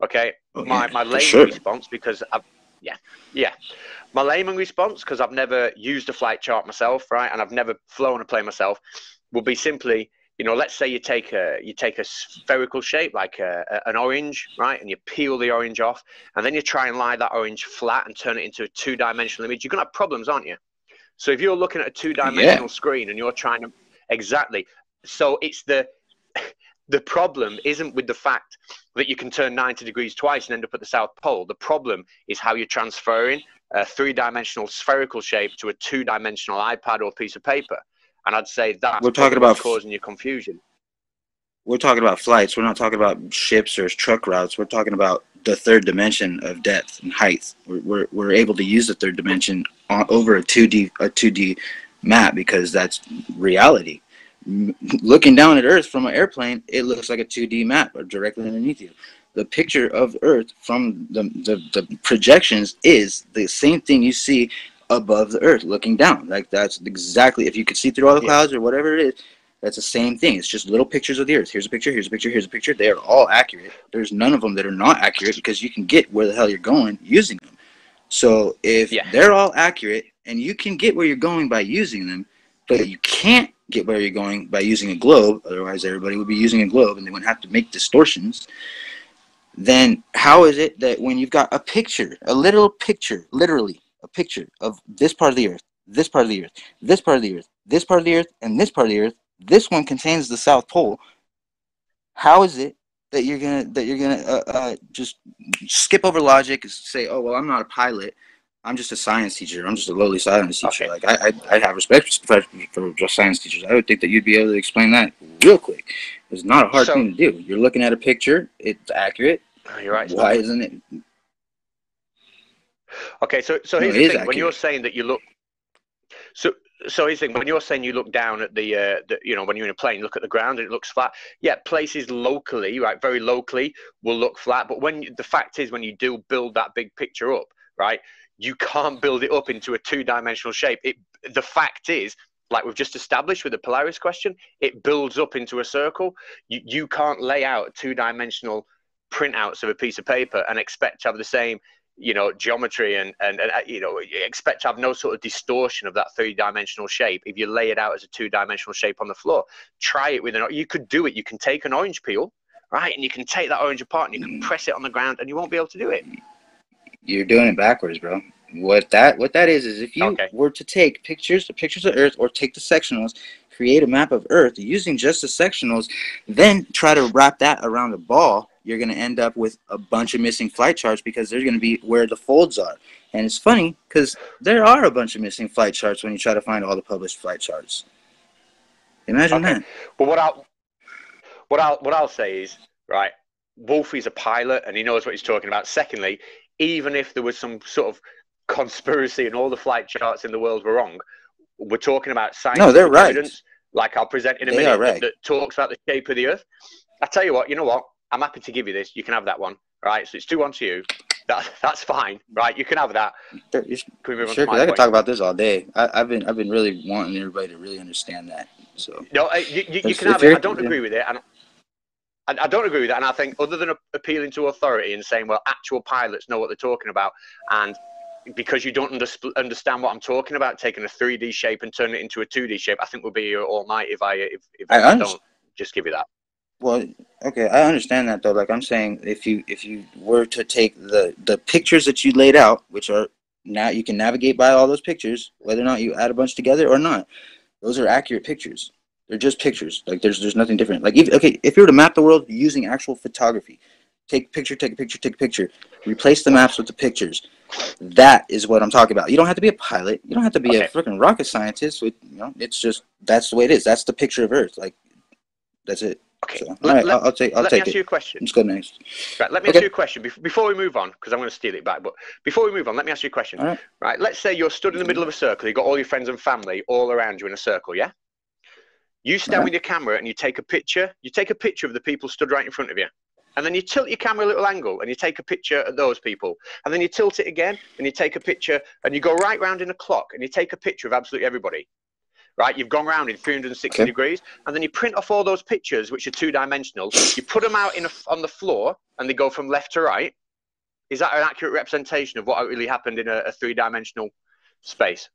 Okay, my layman response, because my layman response, because I've never used a flight chart myself, right, and I've never flown a plane myself, will be simply, let's say you take a spherical shape like an orange, right, and you peel the orange off, and then you try and lie that orange flat and turn it into a two-dimensional image. You're gonna have problems, aren't you? So if you're looking at a two-dimensional screen and you're trying to so it's the problem isn't with the fact that you can turn 90 degrees twice and end up at the South Pole. The problem is how you're transferring a three-dimensional spherical shape to a two-dimensional iPad or piece of paper. And I'd say that's causing you confusion. We're talking about flights. We're not talking about ships or truck routes. We're talking about the third dimension of depth and height. We're able to use the third dimension over a 2D map because that's reality. Looking down at Earth from an airplane, it looks like a 2D map or directly underneath you. The picture of Earth from the projections is the same thing you see above the Earth looking down. Like, that's exactly, if you could see through all the clouds or whatever it is, That's the same thing. It's just little pictures of the Earth. Here's a picture, here's a picture, here's a picture. They are all accurate. There's none of them that are not accurate because you can get where the hell you're going using them. So if they're all accurate and you can get where you're going by using them, but you can't get where you're going by using a globe, otherwise everybody would be using a globe and they wouldn't have to make distortions, then how is it that when you've got a picture, a literal picture, literally a picture of this part of the Earth, this part of the Earth, this part of the Earth, this part of the Earth, and this part of the Earth, this one contains the South Pole, how is it that you're gonna just skip over logic and say, oh, well, I'm not a pilot, I'm just a science teacher, I'm just a lowly science teacher. Like, I have respect for science teachers. I would think that you'd be able to explain that real quick. It's not a hard thing to do. You're looking at a picture, it's accurate. Oh, you're right. Why isn't it? Okay, so here's the thing. When you're saying that you look, so here's the thing. When you're saying you look down at the you know, when you're in a plane, look at the ground and it looks flat. Yeah, places locally, right, very locally, will look flat. But when the fact is, when you do build that big picture up, right, you can't build it up into a two-dimensional shape. The fact is, like we've just established with the Polaris question, it builds up into a circle. You can't lay out two-dimensional printouts of a piece of paper and expect to have the same, you know, geometry and you know, expect to have no sort of distortion of that three-dimensional shape if you lay it out as a two-dimensional shape on the floor. Try it with you could do it. You can take an orange peel, right, and you can take that orange apart and you can press it on the ground and you won't be able to do it. You're doing it backwards, bro. What that is if you were to take pictures of Earth, or take the sectionals, create a map of Earth using just the sectionals, then try to wrap that around a ball, you're going to end up with a bunch of missing flight charts because they're going to be where the folds are. And it's funny because there are a bunch of missing flight charts when you try to find all the published flight charts. Imagine that. Well, what I'll say is, right, Wolfie's a pilot and he knows what he's talking about. Secondly, even if there was some sort of conspiracy and all the flight charts in the world were wrong, we're talking about scientific evidence, like I'll present in a minute, that talks about the shape of the Earth. I tell you what, you know what? I'm happy to give you this. You can have that one, right? So it's 2-1 to you. That's fine, right? You can have that. Can we move on to my point? I could talk about this all day. I've been really wanting everybody to really understand that. So no, you can have it. I don't agree with it. I don't agree with that, and I think other than appealing to authority and saying, well, actual pilots know what they're talking about, and because you don't understand what I'm talking about, taking a 3D shape and turning it into a 2D shape, I think we'll be here all night if I don't just give you that. Well, okay, I understand that though. Like I'm saying, if you were to take the pictures that you laid out, which are now you can navigate by all those pictures, whether or not you add a bunch together or not, those are accurate pictures. They're just pictures. Like there's nothing different. Like if you were to map the world using actual photography, take a picture, replace the maps with the pictures. That is what I'm talking about. You don't have to be a pilot. You don't have to be a freaking rocket scientist. You know, it's just that's the way it is. That's the picture of Earth. Like that's it. Okay. So, I'll take let me ask you a question. Let's go next. Right. Let me ask you a question before we move on, because I'm going to steal it back. But before we move on, let me ask you a question. All right. Right. Let's say you're stood in the middle of a circle. You've got all your friends and family all around you in a circle. Yeah. You stand with your camera and you take a picture. You take a picture of the people stood right in front of you. And then you tilt your camera a little angle and you take a picture of those people. And then you tilt it again and you take a picture and you go right round in a clock and you take a picture of absolutely everybody. Right? You've gone round in 360 degrees and then you print off all those pictures, which are two-dimensional. You put them out on the floor and they go from left to right. Is that an accurate representation of what really happened in a three-dimensional space?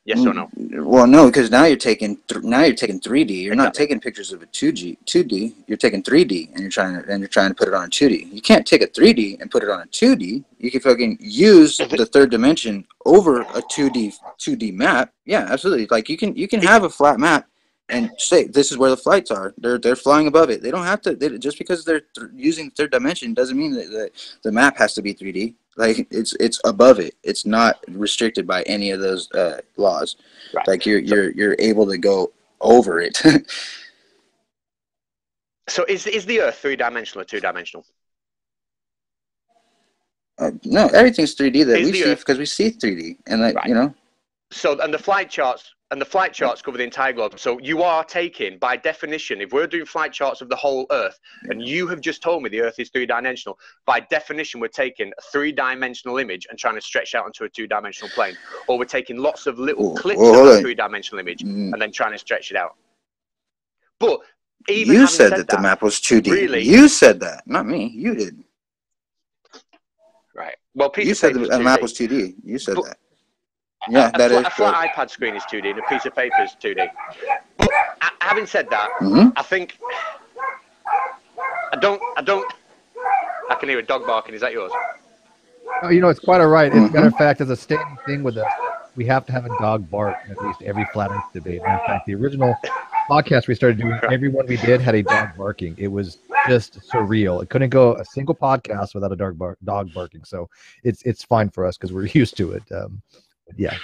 Yes or no? Well, no, because now you're taking 3D. You're not taking pictures of a 2D. You're taking 3D, and you're trying to put it on a 2D. You can't take a 3D and put it on a 2D. You can fucking use the third dimension over a 2D map. Yeah, absolutely. Like you can have a flat map and say this is where the flights are. They're flying above it. They don't have to. Just because they're using third dimension doesn't mean that the map has to be 3D. Like it's above it. It's not restricted by any of those laws. Right. Like you're able to go over it. So is the Earth 3-dimensional or 2-dimensional? No, everything's 3D that we see because we see 3D, and you know. So and the flight charts cover the entire globe. So you are taking, by definition, if we're doing flight charts of the whole Earth, and you have just told me the Earth is 3-dimensional, by definition we're taking a 3-dimensional image and trying to stretch out onto a 2-dimensional plane, or we're taking lots of little clips of a 3-dimensional image and then trying to stretch it out. But even you said that the map was 2D. Really, you said that, not me. You did. Right. Well, you said the map was 2D. You said that. Yeah, a flat iPad screen is 2D and a piece of paper is 2D. But having said that, I think I can hear a dog barking. Is that yours? Oh, you know, it's quite all right. As a matter of fact, as a standing thing with us, we have to have a dog bark at least every flat Earth debate. Matter of fact, the original podcast we started doing, every one we did had a dog barking. It was just surreal. It couldn't go a single podcast without a dog barking. So it's fine for us because we're used to it. Yeah.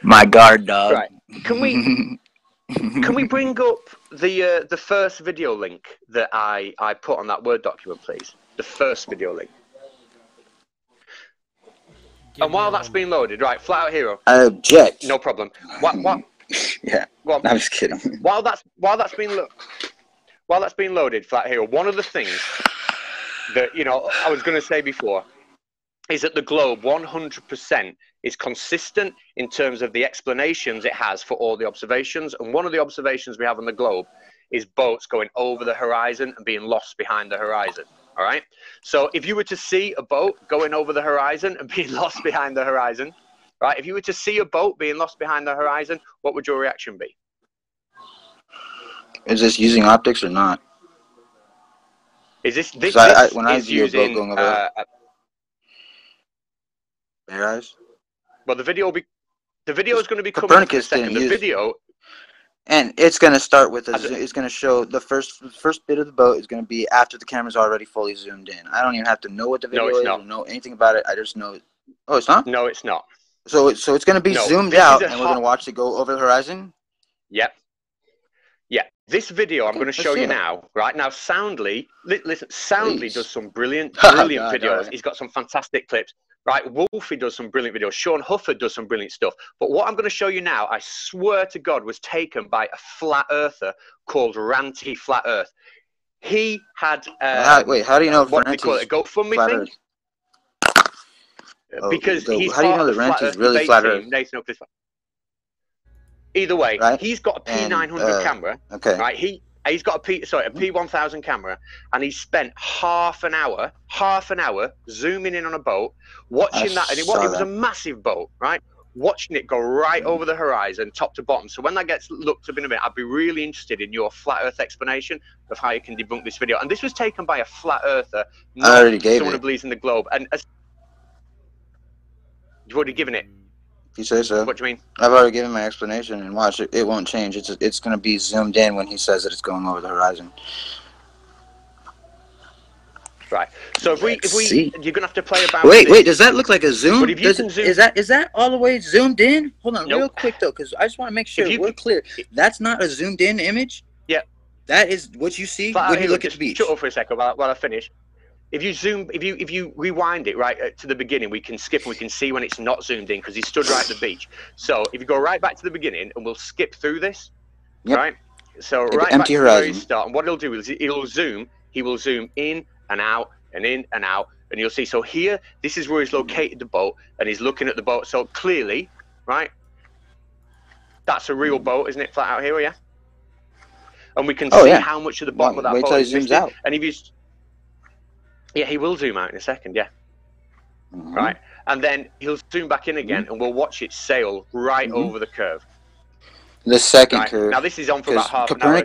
My guard dog. Right. Can we bring up the first video link that I put on that Word document, please? The first video link. And while that's being loaded, right, Flat Out Hero. I object. No problem. What? Yeah. Well, I'm just kidding. While that's being loaded, Flat Hero. One of the things that I was going to say before is that the globe 100% is consistent in terms of the explanations it has for all the observations. And one of the observations we have on the globe is boats going over the horizon and being lost behind the horizon. All right. So if you were to see a boat going over the horizon and being lost behind the horizon, right? If you were to see a boat being lost behind the horizon, what would your reaction be? Is this using optics or not? Is this when I see a boat going over their eyes? Well, the video is going to be coming in a second. The video. And it's going to start with it's going to show the first bit of the boat is going to be after the camera's already fully zoomed in. I don't even have to know what the video is or know anything about it. I just know it. Oh, it's not? No, it's not. So it's going to be zoomed out, and we're going to watch it go over the horizon? Yep. Yeah. This video I'm going to show you now, right? Now, Soundly, listen, Soundly does some brilliant videos. Right. He's got some fantastic clips. Right, Wolfie does some brilliant videos. Sean Hufford does some brilliant stuff. But what I'm going to show you now, I swear to God, was taken by a flat earther called Ranty Flat Earth. He had wait, how do you know what do they call it? A GoFundMe thing? Because he's how do you know that Ranty's really flat Earth? Either way, right? He's got a P900 camera. Okay. Right, he's got a P1000 camera, and he spent half an hour zooming in on a boat, watching that, and it was a massive boat, right? Watching it go right over the horizon, top to bottom. So when that gets looked up in a minute, I'd be really interested in your flat Earth explanation of how you can debunk this video. And this was taken by a flat earther, not someone who believes in the globe. And you've already given it. You say so. What do you mean? I've already given my explanation, and watch it. It won't change. It's going to be zoomed in when he says that it's going over the horizon. Right. So if we you're going to have to play about. Wait. Does that look like a zoom? But if you can zoom, is that all the way zoomed in? Hold on, real quick though, because I just want to make sure we're clear. That's not a zoomed in image. Yeah. That is what you see when you look at the beach. Shut up for a second while I finish. If you rewind it right to the beginning, we can skip and we can see when it's not zoomed in because he stood right at the beach. So if you go right back to the beginning, and we'll skip through this, right? So right back to the very start, and what he'll do is he will zoom in and out and in and out, and you'll see. So here, this is where he's located the boat, and he's looking at the boat. So clearly, right, that's a real boat, isn't it? Flat Out Hero, yeah. And we can see how much of the bottom of that boat is missing. Out. And if you yeah, he will zoom out in a second, yeah. Right? And then he'll zoom back in again, and we'll watch it sail right over the curve. The second curve. Now, this is on for about half an hour.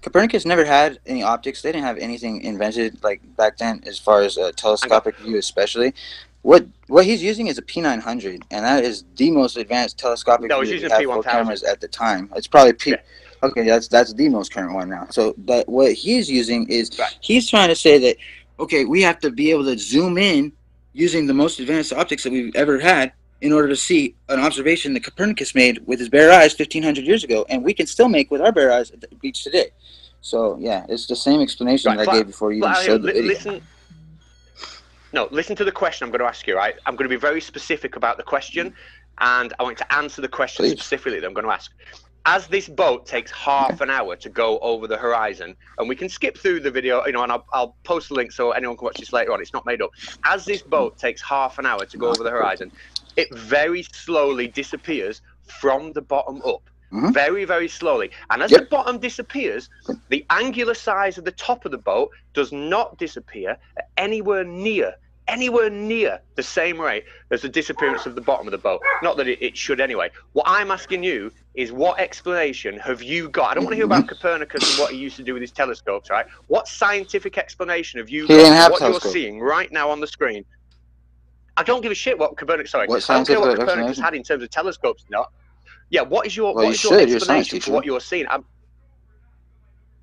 Copernicus never had any optics. They didn't have anything invented like back then as far as a telescopic view especially. What he's using is a P900, and that is the most advanced telescopic view he's using that had for cameras at the time. It's probably Okay, that's the most current one now. So that what he's using is he's trying to say that, okay, we have to be able to zoom in using the most advanced optics that we've ever had in order to see an observation that Copernicus made with his bare eyes 1,500 years ago, and we can still make with our bare eyes at the beach today. So yeah, it's the same explanation that I gave before you even showed the video. Listen to the question I'm going to ask you, right? I'm going to be very specific about the question, and I want to answer the question specifically that I'm going to ask. As this boat takes half an hour to go over the horizon, and we can skip through the video, and I'll post the link so anyone can watch this later on. It's not made up. As this boat takes half an hour to go over the horizon, it very slowly disappears from the bottom up. very, very slowly. And as the bottom disappears, the angular size of the top of the boat does not disappear at anywhere near the same rate as the disappearance of the bottom of the boat. Not that it should anyway. What I'm asking you is, what explanation have you got? I don't want to hear about Copernicus and what he used to do with his telescopes, right? What scientific explanation have you got for what you're seeing right now on the screen? I don't give a shit what Copernicus, I don't care what Copernicus had in terms of telescopes. No. Yeah, what is your explanation for what you're seeing?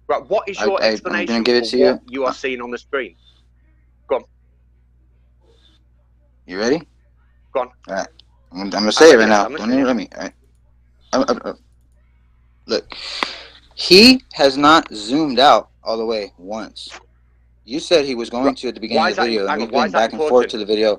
Right, what is your explanation for what you are seeing on the screen? Go on. You ready? Go on. All right. I'm going to say it right now. Let me. All right. Look, he has not zoomed out all the way once. You said he was going to at the beginning of the video, and we've been back and forth to the video.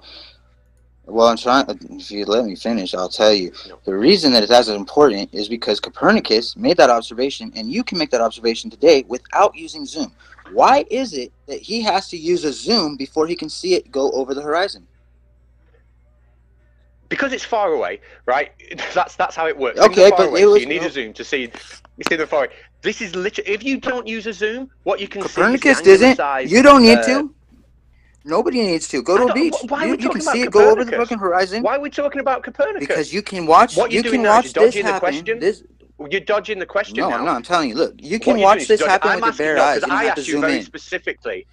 Well, I'm trying. If you let me finish, I'll tell you. No. The reason that it's as important is because Copernicus made that observation, and you can make that observation today without using zoom. Why is it that he has to use a zoom before he can see it go over the horizon? Because it's far away, right? That's how it works. Okay, but you need a zoom to see. You see the far away. This is literally. If you don't use a zoom, what you can Copernicus see is the doesn't. You don't need to. Nobody needs to go to a beach. Why are we talking about it go over the fucking horizon. Why are we talking about Copernicus? Because you can watch. What you can watch this happen. You're dodging the question. No, I'm telling you. Look, you can watch this happen with your bare eyes. You don't have to zoom in. Specifically.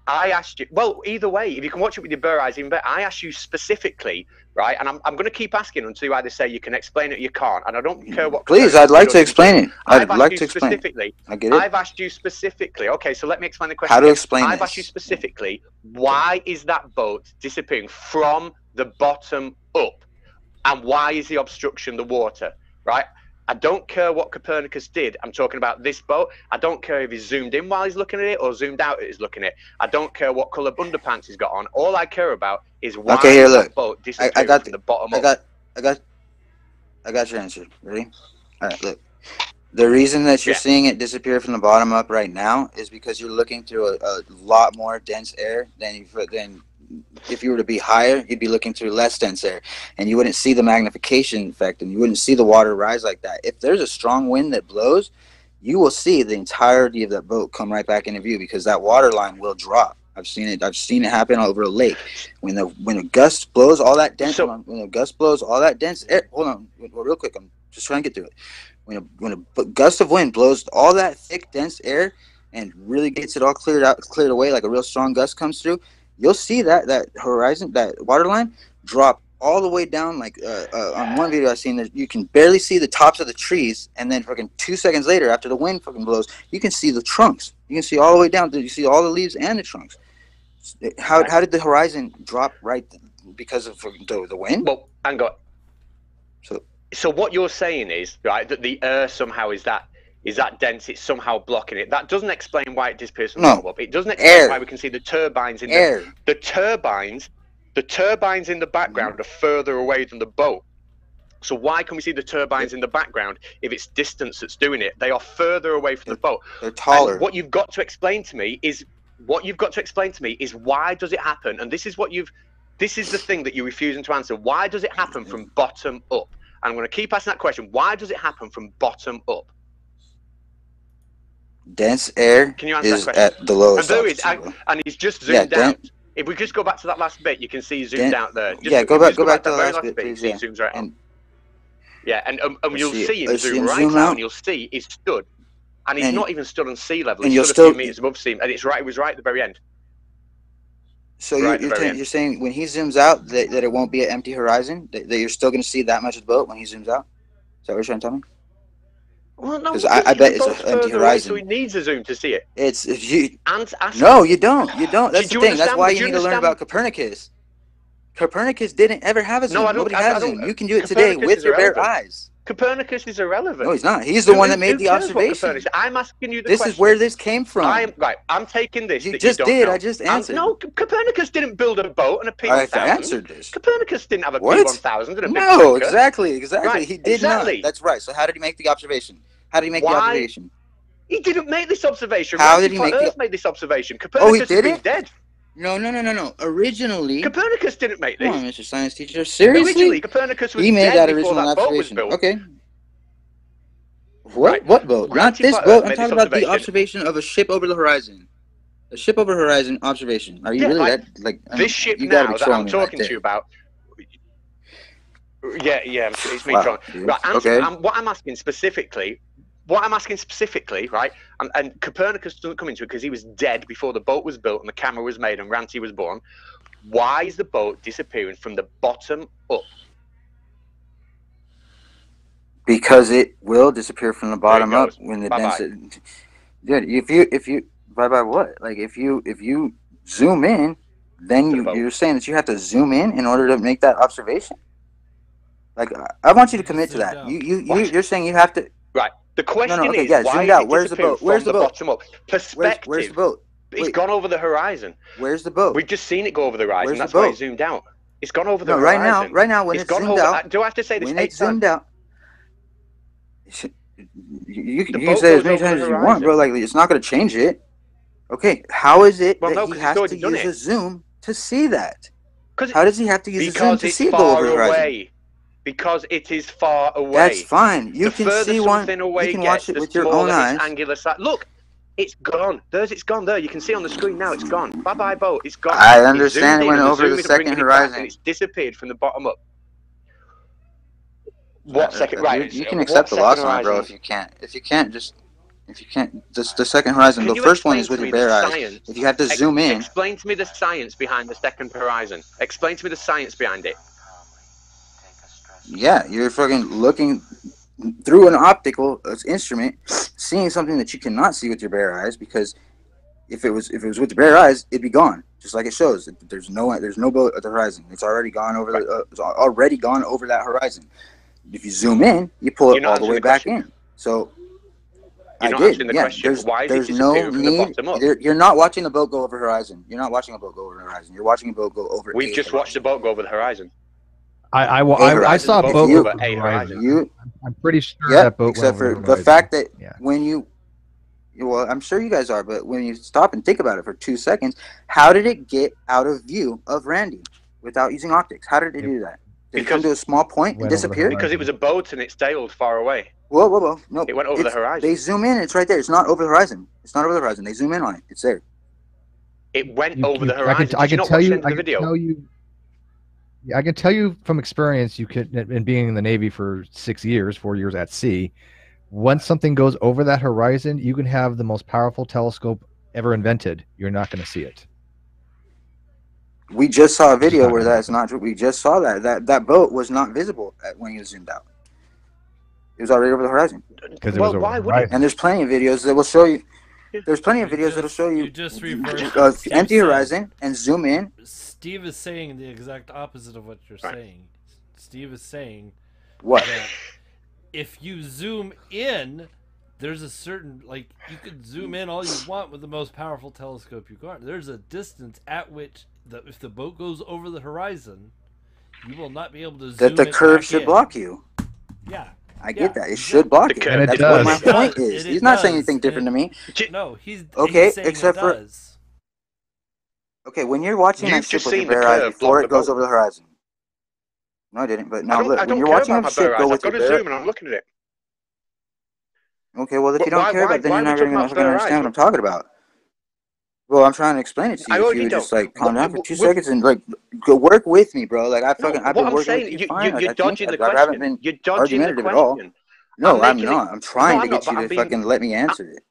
I asked you. Well, either way, if you can watch it with your bare eyes, even better. I asked you specifically, right? And I'm going to keep asking until you either say you can explain it or you can't. And I don't care what. Please, I'd like to explain it. I'd like to explain it. I get it. I've asked you specifically. Okay, so let me explain the question. How to explain I've asked you specifically, why is that boat disappearing from the bottom up? And why is the obstruction the water, right? I don't care what Copernicus did. I'm talking about this boat. I don't care if he's zoomed in while he's looking at it or zoomed out as he's looking at it. I don't care what colour underpants he's got on. All I care about is why that boat disappeared from the bottom up. I got your answer. Ready? All right, look. The reason that you're seeing it disappear from the bottom up right now is because you're looking through a lot more dense air than if you were to be higher, you'd be looking through less dense air, and you wouldn't see the magnification effect, and you wouldn't see the water rise like that. If there's a strong wind that blows, you will see the entirety of that boat come right back into view because that water line will drop. I've seen it a happen over a lake. When a gust blows all that dense air. Hold on, real quick. I'm just trying to get through it. When a gust of wind blows all that thick, dense air and really gets it all cleared away, like a real strong gust comes through, you'll see that horizon, that water line, drop all the way down. Like on one video I've seen, that you can barely see the tops of the trees, and then fucking 2 seconds later, after the wind fucking blows, you can see the trunks. You can see all the way down. You see all the leaves and the trunks. How did the horizon drop right because of the wind? Well, hang on. So what you're saying is, right, that the air somehow is that dense, it's somehow blocking it. That doesn't explain why it disappears from the bottom up. It doesn't explain why we can see the turbines in the turbines in the background are further away than the boat. So why can we see the turbines in the background if it's distance that's doing it? They are further away from the boat. They're taller. And what you've got to explain to me is why does it happen? And this is the thing that you're refusing to answer. Why does it happen from bottom up? And I'm going to keep asking that question. Why does it happen from bottom up? Dense air is at the lowest. And he's just zoomed out. If we just go back to that last bit, you can see zoomed out there. Go back to the last bit, please. He zooms right on. And you'll see him zoom right out, and you'll see he's stood. And he's not even stood on sea level. He's stood a few meters above sea, and it was right at the very end. So you're saying when he zooms out that it won't be an empty horizon, that you're still going to see that much of the boat when he zooms out? Is that what you're trying to tell me? Well, no, because I bet it's an empty horizon. So he needs a zoom to see it. No, you don't. You don't. That's the thing. That's why you need to learn about Copernicus. Copernicus didn't ever have a zoom. Nobody has a zoom. You can do it today with your bare eyes. Copernicus is irrelevant. No, he's not. He's the one that made the observation. I'm asking you the question. This is where this came from. I'm taking this. You just did. I just answered. No, Copernicus didn't build a boat and a P1000. I answered this. Copernicus didn't have a P1000 and a big No, exactly. Right, he did not. That's right. So how did he make the observation? How did he make the observation? He didn't make this observation. How did he make Earth made this observation? Copernicus has been dead. No. Originally, Copernicus didn't make this. Come on, Mr. Science Teacher. Seriously? Originally, Copernicus was he made dead that original before that observation. Boat was built. Okay. What? Right. What boat? Not this boat. I'm talking about the observation. observation of a ship over the horizon. A ship over horizon observation. Are you really like, that like this ship you now that I'm talking to you about? Yeah, it's me trying. Right, okay. What I'm asking specifically, right? And Copernicus doesn't come into it because he was dead before the boat was built and the camera was made and Ranty was born. Why is the boat disappearing from the bottom up? Because it will disappear from the bottom up when the density. Dude, if you bye what? Like if you zoom in, then you're saying that you have to zoom in order to make that observation. Like I want you to commit to that. You're saying you have to. Right. The question is why zoomed out. Where's the boat? Where's the boat? Bottom up. Perspective. Where's the boat? It's gone over the horizon. Where's the boat? We've just seen it go over the horizon. That's why it zoomed out. It's gone over the horizon. Right now, when it's zoomed out. Do I have to say this when 8 it's zoomed times? out. You can say it as many times as you want, bro. Like it's not going to change it. Okay, how is it that he has to use a zoom to see that? How does he have to use a zoom to see it go over the horizon? Because it is far away. That's fine. You can see one. You can watch it with your own eyes. Angular side. Look, it's gone. It's gone there. You can see on the screen now. It's gone. Bye bye boat. It's gone. I understand it went over the second horizon. It's disappeared from the bottom up. What second? Right. You can accept the loss line, bro. If you can't, just the second horizon. The first one is with your bare eyes. If you have to zoom in. Explain to me the science behind the second horizon. Explain to me the science behind it. Yeah, you're fucking looking through an optical instrument, seeing something that you cannot see with your bare eyes. Because if it was with your bare eyes, it'd be gone, just like it shows. There's no boat at the horizon. It's already gone over over that horizon. If you zoom in, you pull it all the way back in. So I did. Yeah, there's no need. You're not watching the boat go over horizon. You're not watching a boat go over the horizon. You're watching a boat go over. We've just watched a boat go over the horizon. I saw a boat over a horizon. I'm pretty sure that boat. Except for the fact that when you, well, I'm sure you guys are, but when you stop and think about it for 2 seconds, how did it get out of view of Randy without using optics? How did it do that? Did it come to a small point and disappear? Because it was a boat and it sailed far away. Whoa. No. It went over the horizon. They zoom in. It's right there. It's not over the horizon. It's not over the horizon. They zoom in on it. It's there. It went over the horizon. I can tell you. I can tell you from experience, and being in the Navy for 4 years at sea, once something goes over that horizon, you can have the most powerful telescope ever invented. You're not going to see it. We just saw a video where that's not true. We just saw that boat was not visible when you zoomed out. It was already over the horizon. Why would it? And there's plenty of videos that will show you. There's plenty of videos that'll show you empty horizon and zoom in. Steve is saying the exact opposite of what you're saying. Steve is saying what? That if you zoom in, there's a certain, like, you could zoom in all you want with the most powerful telescope you got. There's a distance at which, if the boat goes over the horizon, you will not be able to zoom in. That the curve should block you. Yeah. I get that. It should block it. And that's what my point is. He's not saying anything different to me. No, he's saying except for. Okay, when you're watching that ship with your bare eyes before it goes over the horizon. No, I didn't. But now look, when you're watching a ship go with your bare eyes. Zoom and I'm looking at it. Okay, well, if you don't care about it, then you're not going to understand what I'm talking about. Well, I'm trying to explain it to you. If you just like calm down for 2 seconds and like go work with me, bro. Like I've been working with you fine. You're dodging the question. I haven't been argumentative at all. No, I'm not. I'm trying to get you to fucking let me answer it.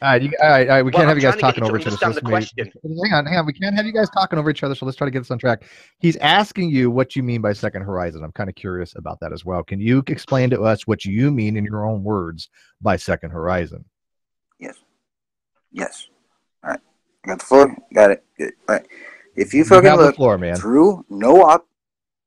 All right. We can't have you guys talking over each other. Hang on. We can't have you guys talking over each other. So let's try to get this on track. He's asking you what you mean by second horizon. I'm kind of curious about that as well. Can you explain to us what you mean in your own words by second horizon? Yes. All right. I got the floor. Got it. Good. All right. If you fucking look through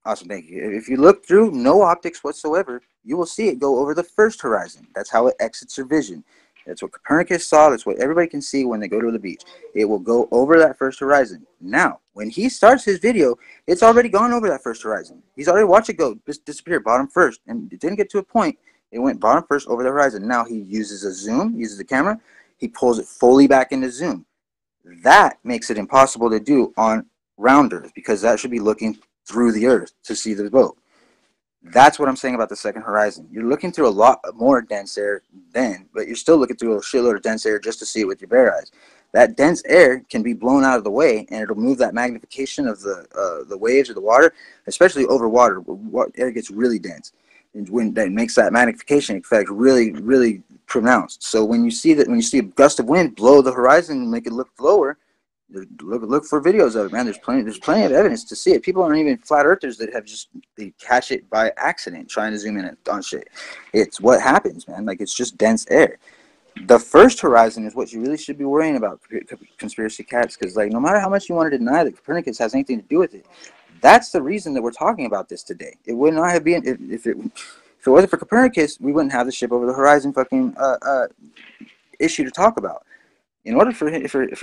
awesome, thank you. If you look through no optics whatsoever, you will see it go over the first horizon. That's how it exits your vision. That's what Copernicus saw. That's what everybody can see when they go to the beach. It will go over that first horizon. Now, when he starts his video, it's already gone over that first horizon. He's already watched it go disappear bottom first, and it didn't get to a point. It went bottom first over the horizon. Now he uses a zoom, uses the camera. He pulls it fully back into zoom. That makes it impossible to do on round Earth because that should be looking through the Earth to see the boat. That's what I'm saying about the second horizon. You're looking through a lot more dense air then, but you're still looking through a shitload of dense air just to see it with your bare eyes. That dense air can be blown out of the way, and it'll move that magnification of the waves or the water, especially over water. Air gets really dense, and when that makes that magnification effect really, really pronounced. So when you see a gust of wind blow the horizon and make it look lower, look for videos of it, man. There's plenty of evidence to see it. People aren't even flat earthers that have they catch it by accident trying to zoom in on shit. It's what happens, man. Like, it's just dense air. The first horizon is what you really should be worrying about, conspiracy cats, because like no matter how much you want to deny that Copernicus has anything to do with it, that's the reason that we're talking about this today. It would not have been if it wasn't for Copernicus, we wouldn't have the ship over the horizon fucking issue to talk about. In order for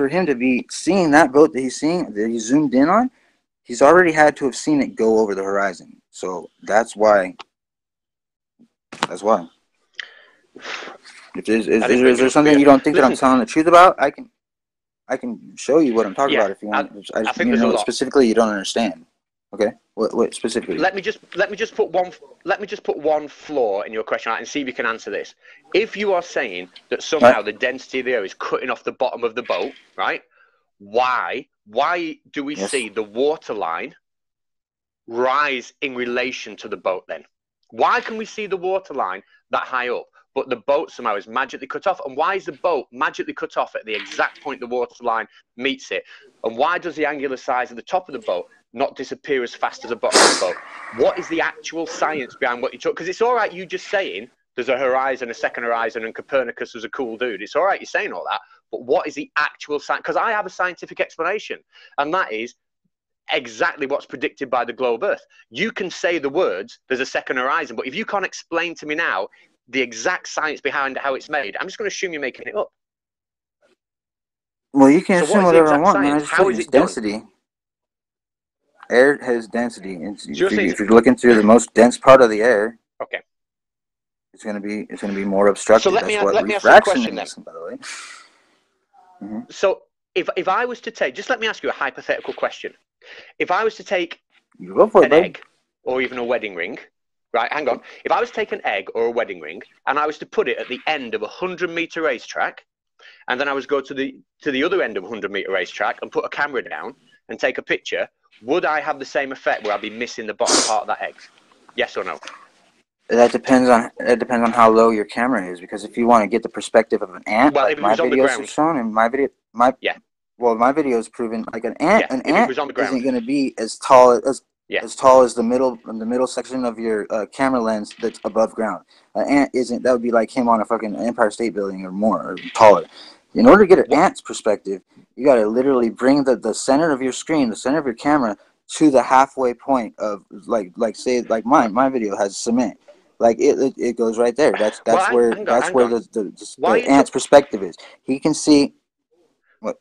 him to be seeing that boat that he zoomed in on, he's already had to have seen it go over the horizon. So that's why. That's why. Is there something you don't think that I'm telling the truth about? I can show you what I'm talking about if you want. I just think there's specifically you don't understand. Okay, what specifically? Let me just put one flaw in your question and see if you can answer this. If you are saying that somehow the density of the air is cutting off the bottom of the boat, right? Why do we see the water line rise in relation to the boat then? Why can we see the water line that high up, but the boat somehow is magically cut off? And why is the boat magically cut off at the exact point the water line meets it? And why does the angular size of the top of the boat not disappear as fast as the bottom of the boat? What is the actual science behind what you talk? Because it's all right you just saying there's a horizon, a second horizon, and Copernicus was a cool dude. It's all right you're saying all that, but what is the actual science? Because I have a scientific explanation, and that is exactly what's predicted by the globe Earth. You can say the words, there's a second horizon, but if you can't explain to me now the exact science behind how it's made, I'm just going to assume you're making it up. Well, you can assume whatever I want, man. I just told you it's density. Air has density. If you're looking through the most dense part of the air, okay, it's going to be more obstructed. So let me ask you a question then. By the way. Mm-hmm. So if I was to take, just let me ask you a hypothetical question. If I was to take an egg or even a wedding ring, right? Hang on. If I was to take an egg or a wedding ring and I was to put it at the end of a 100-meter racetrack, and then I was to go to the other end of a 100-meter racetrack and put a camera down and take a picture, would I have the same effect where I'd be missing the bottom part of that egg? Yes or no? That depends on how low your camera is, because if you want to get the perspective of an ant, well, like my videos have shown, and my video is proven like an ant isn't going to be as tall as the middle section of your camera lens that's above ground. An ant isn't. That would be like him on a fucking Empire State Building or more, or taller. In order to get an ant's perspective, you got to literally bring the center of your screen, the center of your camera, to the halfway point of like say my video has cement. Like it goes right there. That's where the ant's perspective is. He can see what.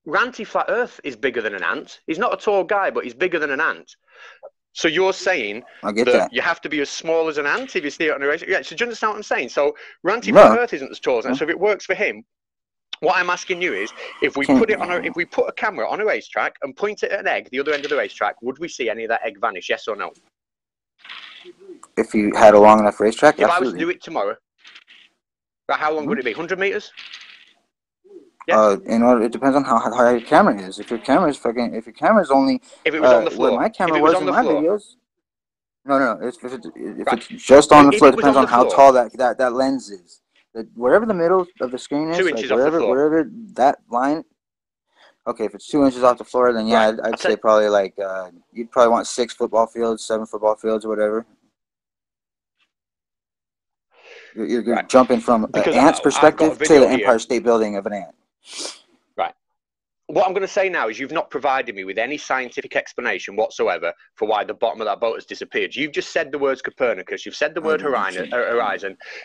Ranty Flat Earth is bigger than an ant. He's not a tall guy, but he's bigger than an ant. So you're saying that you have to be as small as an ant if you see it on a race? Yeah, so do you understand what I'm saying? So Ranty Flat Earth isn't as tall as an ant. So if it works for him, what I'm asking you is, if we put a camera on a racetrack and point it at an egg, the other end of the racetrack, would we see any of that egg vanish? Yes or no? If you had a long enough racetrack, if I was to do it tomorrow, how long would it be? 100 meters? Yes. It depends on how high your camera is. If your camera is only, if it was on the floor, my camera was in my videos. No. If it's just on the floor, it depends on how tall that lens is. Wherever the middle of the screen is, 2 inches off the floor. Wherever that line. Okay, if it's 2 inches off the floor, then yeah, I'd say probably like you'd probably want 6 football fields, 7 football fields, or whatever. You're jumping from an ant's perspective to the Empire State Building of an ant. Right. What I'm going to say now is you've not provided me with any scientific explanation whatsoever for why the bottom of that boat has disappeared. You've just said the words Copernicus. You've said the word horizon.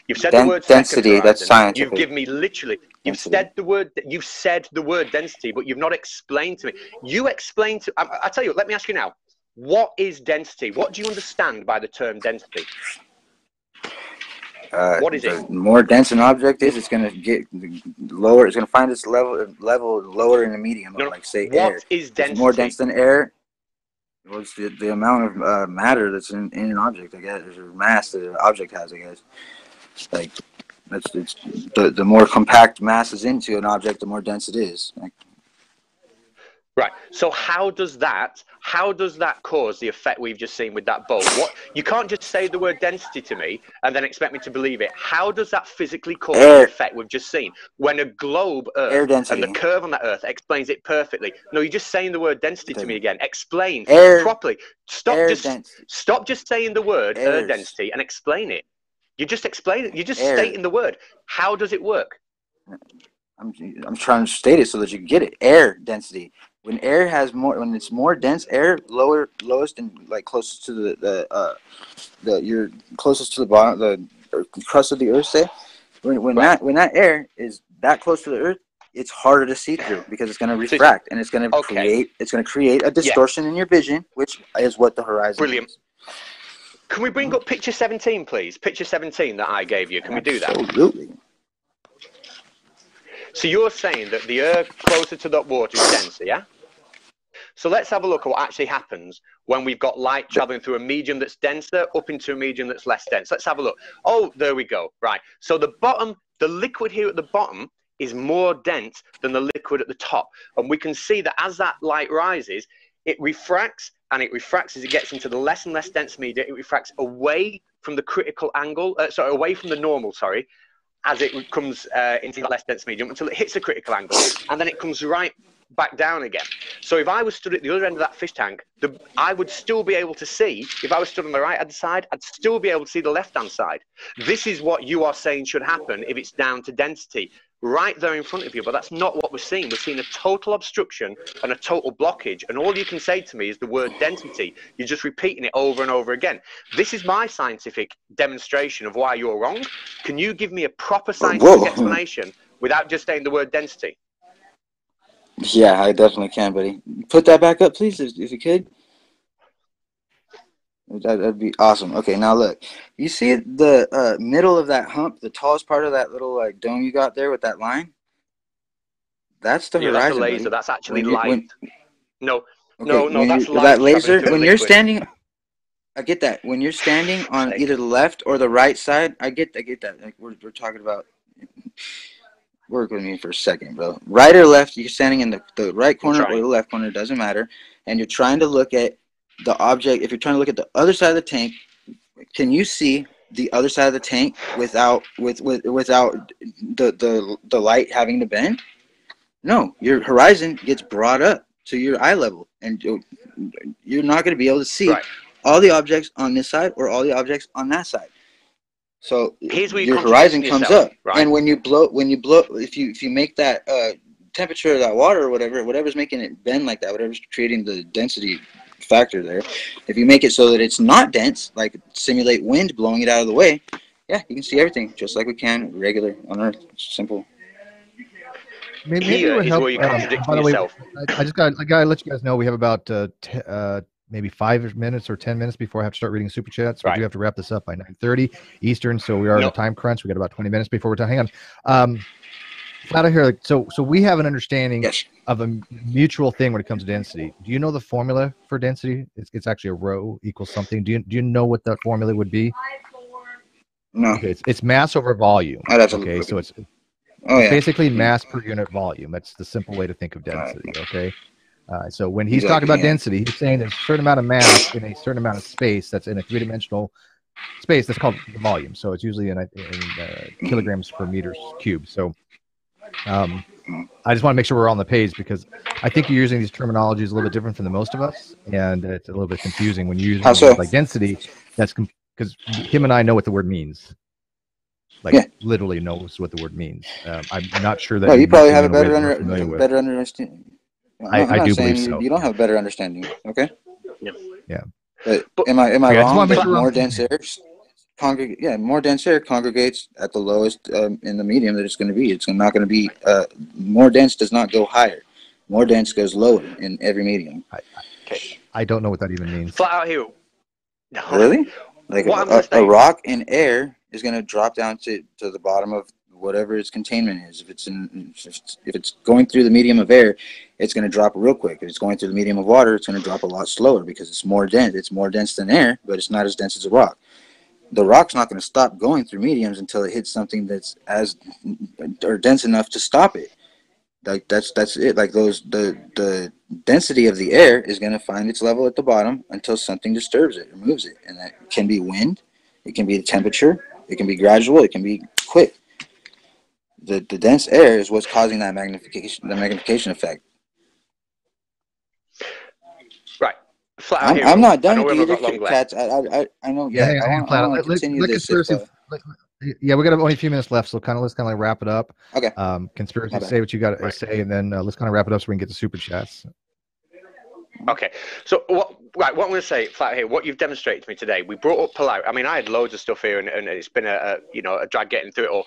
You've said the word density. That's scientific. You've given me literally. You've said the word. You've said the word density, but you've not explained to me. You explained to. I tell you. Let me ask you now. What is density? What do you understand by the term density? What is it? The more dense an object is, it's going to get lower. It's going to find its level lower in the medium. No, like say what air. Is density? It's more dense than air. Well, it's the amount of matter that's in an object, I guess, or mass that an object has, I guess. Like, it's the more compact mass is into an object, the more dense it is. Like, right. So how does that cause the effect we've just seen with that bolt? What, you can't just say the word density to me and then expect me to believe it. How does that physically cause the effect we've just seen when a globe Earth and the curve on that Earth explains it perfectly? No, you're just saying the word density to me again. Explain properly. Stop just saying the word air density and explain it. You just explain it. You're just stating the word. How does it work? I'm trying to state it so that you get it. Air density. When air has more, when it's more dense, air lowest and like closest to you're closest to the bottom, the crust of the Earth. Say, when that air is that close to the Earth, it's harder to see through because it's going to refract and it's going to create a distortion in your vision, which is what the horizon is. Can we bring up picture 17, please? Picture 17 that I gave you. Can we do that? Absolutely. So you're saying that the air closer to that water is denser, yeah? So let's have a look at what actually happens when we've got light traveling through a medium that's denser up into a medium that's less dense. Let's have a look. Oh, there we go. Right. So the liquid here at the bottom is more dense than the liquid at the top. And we can see that as that light rises, it refracts, and it refracts as it gets into the less and less dense media. It refracts away from the critical angle, away from the normal, as it comes into the less dense medium until it hits a critical angle, and then it comes right back down again. So if I was stood at the other end of that fish tank, I would still be able to see, if I was stood on the right hand side, I'd still be able to see the left hand side. This is what you are saying should happen if it's down to density, right there in front of you, but that's not what we're seeing. We're seeing a total obstruction and a total blockage, and all you can say to me is the word density. You're just repeating it over and over again. This is my scientific demonstration of why you're wrong. Can you give me a proper scientific explanation without just saying the word density? Yeah, I definitely can, buddy. Put that back up, please, if you could. That'd be awesome. Okay, now look. You see the middle of that hump, the tallest part of that little dome you got there with that line? That's the horizon. That's a laser. Buddy. That's actually light. No, that's light. That laser, when you're standing, I get that. When you're standing on either the left or the right side, I get that. Like we're talking about. Work with me for a second, bro. Right or left, you're standing in the right corner or the left corner, doesn't matter. And you're trying to look at the object. If you're trying to look at the other side of the tank, can you see the other side of the tank without the light having to bend? No, your horizon gets brought up to your eye level, and you're not going to be able to see all the objects on this side or all the objects on that side. So your horizon comes up, and when you blow, if you make that temperature of that water or whatever's making it bend like that, whatever's creating the density factor there, if you make it so that it's not dense, like simulate wind blowing it out of the way, yeah, you can see everything just like we can regular on Earth. It's simple. Maybe it would help. By the way, I gotta let you guys know we have about maybe 5 minutes or 10 minutes before I have to start reading super chats. We do have to wrap this up by 9:30 Eastern, so we are in a time crunch. We got about 20 minutes before we're done. Hang on. Flat out here, so we have an understanding of a mutual thing when it comes to density. Do you know the formula for density? It's actually a rho equals something. Do you know what that formula would be? No. Okay, it's mass over volume. Okay, so it's basically mass per unit volume. That's the simple way to think of density. Okay. So when he's talking about density, he's saying there's a certain amount of mass in a certain amount of space that's in a three-dimensional space that's called the volume. So it's usually in kilograms per meters cubed. So I just want to make sure we're on the page because I think you're using these terminologies a little bit different from the most of us, and it's a little bit confusing when you use like density. That's because him and I know what the word means. Literally knows what the word means. I'm not sure that. No, you probably have a better understanding. I do believe so. You don't have a better understanding, okay? Yeah. But am I wrong? More dense air more dense air congregates at the lowest in the medium that it's going to be. It's not going to be more dense. Does not go higher. More dense goes lower in every medium. I don't know what that even means. Flat out here. Really? Like a rock in air is going to drop down to the bottom of whatever its containment is. If it's going through the medium of air, it's going to drop real quick. If it's going through the medium of water, it's going to drop a lot slower because it's more dense. It's more dense than air, but it's not as dense as a rock. The rock's not going to stop going through mediums until it hits something that's or dense enough to stop it. Like that's it. Like the density of the air is going to find its level at the bottom until something disturbs it or moves it, and that can be wind, it can be the temperature, it can be gradual, it can be quick. The dense air is what's causing that magnification effect. Right. I'm not done with either, Catz. I know. Yeah, I want to continue this. Yeah, we got only a few minutes left, so let's kind of wrap it up. Okay. Conspiracy, say what you got to say, and then let's kind of wrap it up so we can get to super chats. Okay. So what I'm going to say flat here, what you've demonstrated to me today, we brought up Polaris. I mean, I had loads of stuff here, and it's been a drag getting through it all,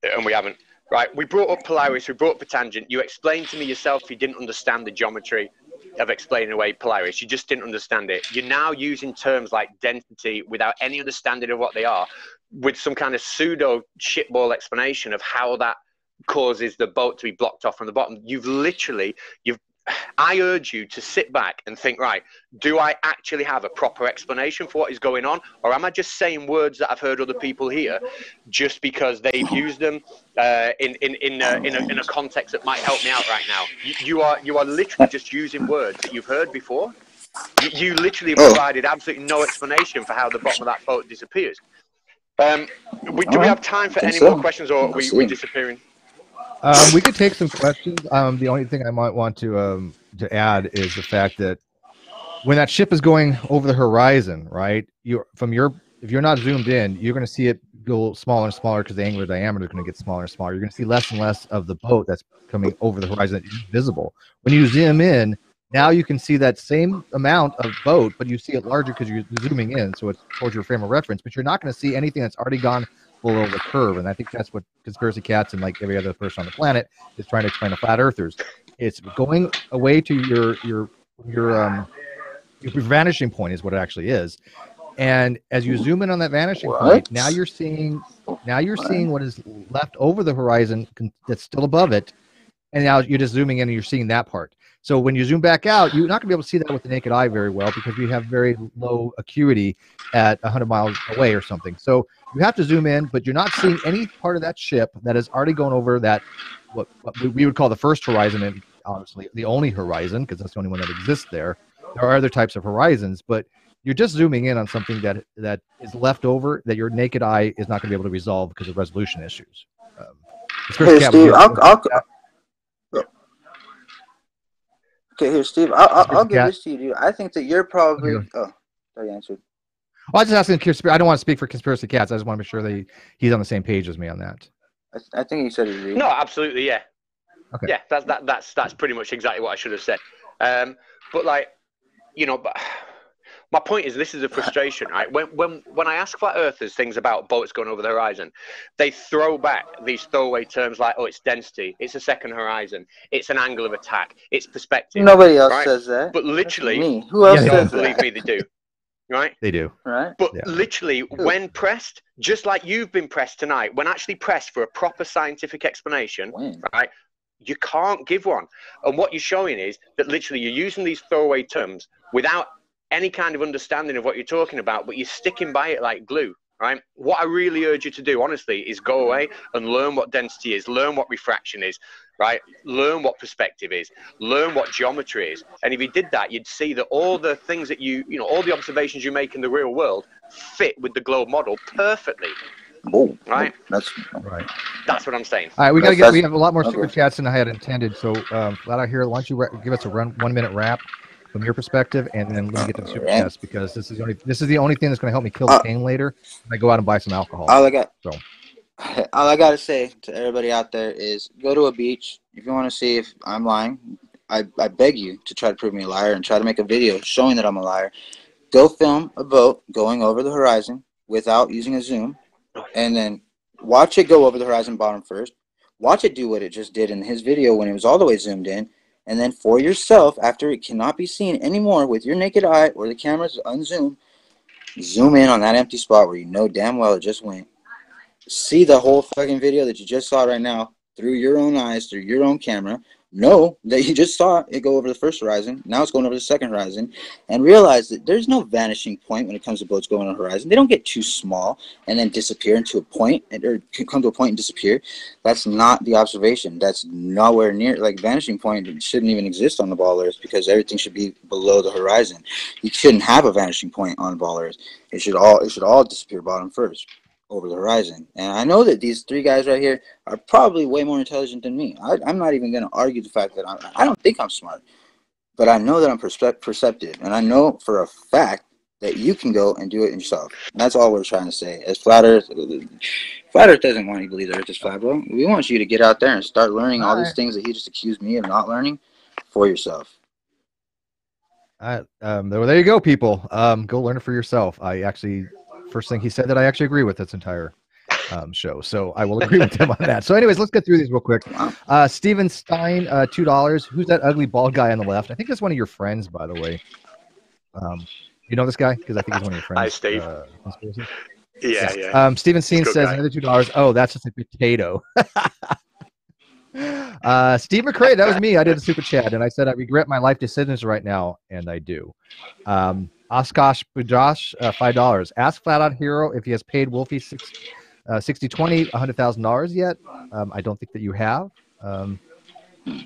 and we haven't. Right. We brought up Polaris. We brought up a tangent. You explained to me yourself you didn't understand the geometry of explaining away Polaris. You just didn't understand it. You're now using terms like density without any understanding of what they are, with some kind of pseudo shitball explanation of how that causes the boat to be blocked off from the bottom. I urge you to sit back and think, right, do I actually have a proper explanation for what is going on? Or am I just saying words that I've heard other people hear just because they've used them in a context that might help me out right now? You are literally just using words that you've heard before. You literally provided absolutely no explanation for how the bottom of that boat disappears. Do we have time for any more questions, or are we disappearing? We could take some questions. The only thing I might want to add is the fact that when that ship is going over the horizon, right? If you're not zoomed in, you're going to see it go smaller and smaller because the angular diameter is going to get smaller and smaller. You're going to see less and less of the boat that's coming over the horizon that is visible. When you zoom in, now you can see that same amount of boat, but you see it larger because you're zooming in, so it's towards your frame of reference. But you're not going to see anything that's already gone below the curve, and I think that's what Conspiracy Catz and like every other person on the planet is trying to explain to flat earthers. It's going away to your vanishing point is what it actually is. And as you zoom in on that vanishing point, now you're seeing what is left over the horizon that's still above it, and now you're just zooming in and you're seeing that part. So when you zoom back out, you're not going to be able to see that with the naked eye very well because we have very low acuity at 100 miles away or something. So you have to zoom in, but you're not seeing any part of that ship that is already going over that, what we would call the first horizon, and obviously the only horizon, because that's the only one that exists there. There are other types of horizons, but you're just zooming in on something that is left over that your naked eye is not going to be able to resolve because of resolution issues. Hey, Steve, Okay, here, Steve. I'll give this to you, dude. I think that you're probably. Oh, I answered. Well, I was just asking. I don't want to speak for Conspiracy Catz. I just want to make sure that he's on the same page as me on that. I think he said it. Dude. No, absolutely, yeah. Okay. Yeah, that's pretty much exactly what I should have said. But like, but my point is, this is a frustration, right? When I ask flat earthers things about boats going over the horizon, they throw back these throwaway terms like, oh, it's density, it's a second horizon, it's an angle of attack, it's perspective. Nobody else says that. But literally, me. Who else says that? Believe me, they do. Right? They do. Right. But literally, when pressed, just like you've been pressed tonight, when actually pressed for a proper scientific explanation, right? You can't give one. And what you're showing is that literally you're using these throwaway terms without any kind of understanding of what you're talking about, but you're sticking by it like glue, right? What I really urge you to do, honestly, is go away and learn what density is, learn what refraction is, right? Learn what perspective is, learn what geometry is. And if you did that, you'd see that all the things that all the observations you make in the real world fit with the globe model perfectly. Oh, right. That's right. That's what I'm saying. All right, we have a lot more super chats than I had intended. So, Flat Out here, why don't you give us a 1 minute wrap from your perspective, and then let me get to the super chats, because this is the only thing that's going to help me kill the pain later. I go out and buy some alcohol. All I got to say to everybody out there is go to a beach. If you want to see if I'm lying, I beg you to try to prove me a liar and try to make a video showing that I'm a liar. Go film a boat going over the horizon without using a zoom, and then watch it go over the horizon bottom first. Watch it do what it just did in his video when it was all the way zoomed in. And then for yourself, after it cannot be seen anymore with your naked eye or the camera's unzoomed, zoom in on that empty spot where you know damn well it just went. see the whole fucking video that you just saw right now through your own eyes, through your own camera, know that you just saw it go over the first horizon. Now it's going over the second horizon, and realize that there's no vanishing point when it comes to boats going on the horizon. They don't get too small and then disappear into a point, or come to a point and disappear. That's not the observation. That's nowhere near, like, vanishing point. It shouldn't even exist on the ball Earth, because everything should be below the horizon. You shouldn't have a vanishing point on ball Earth. It should all disappear bottom first, over the horizon. And I know that these three guys right here are probably way more intelligent than me. I'm not even going to argue the fact that I don't think I'm smart, but I know that I'm perceptive, and I know for a fact that you can go and do it yourself. And that's all we're trying to say. As Flat Earth doesn't want you to believe the Earth is flat, bro. We want you to get out there and start learning all these things that he just accused me of not learning for yourself. There you go, people. Go learn it for yourself. First thing he said that I actually agree with this entire show, so I will agree with him on that. So anyways, let's get through these real quick. Steven Stein, $2. Who's that ugly bald guy on the left? I think that's one of your friends, by the way. You know this guy? Because I think he's one of your friends. Hi, Steve. Yeah. Steven Stein says another $2. Oh, that's just a potato. Steve McCray, that was me. I did a super chat, and I said I regret my life decisions right now, and I do. Oshkosh Bujosh, $5. Ask Flat Out Hero if he has paid Wolfie 60-20, $100,000 yet. I don't think that you have.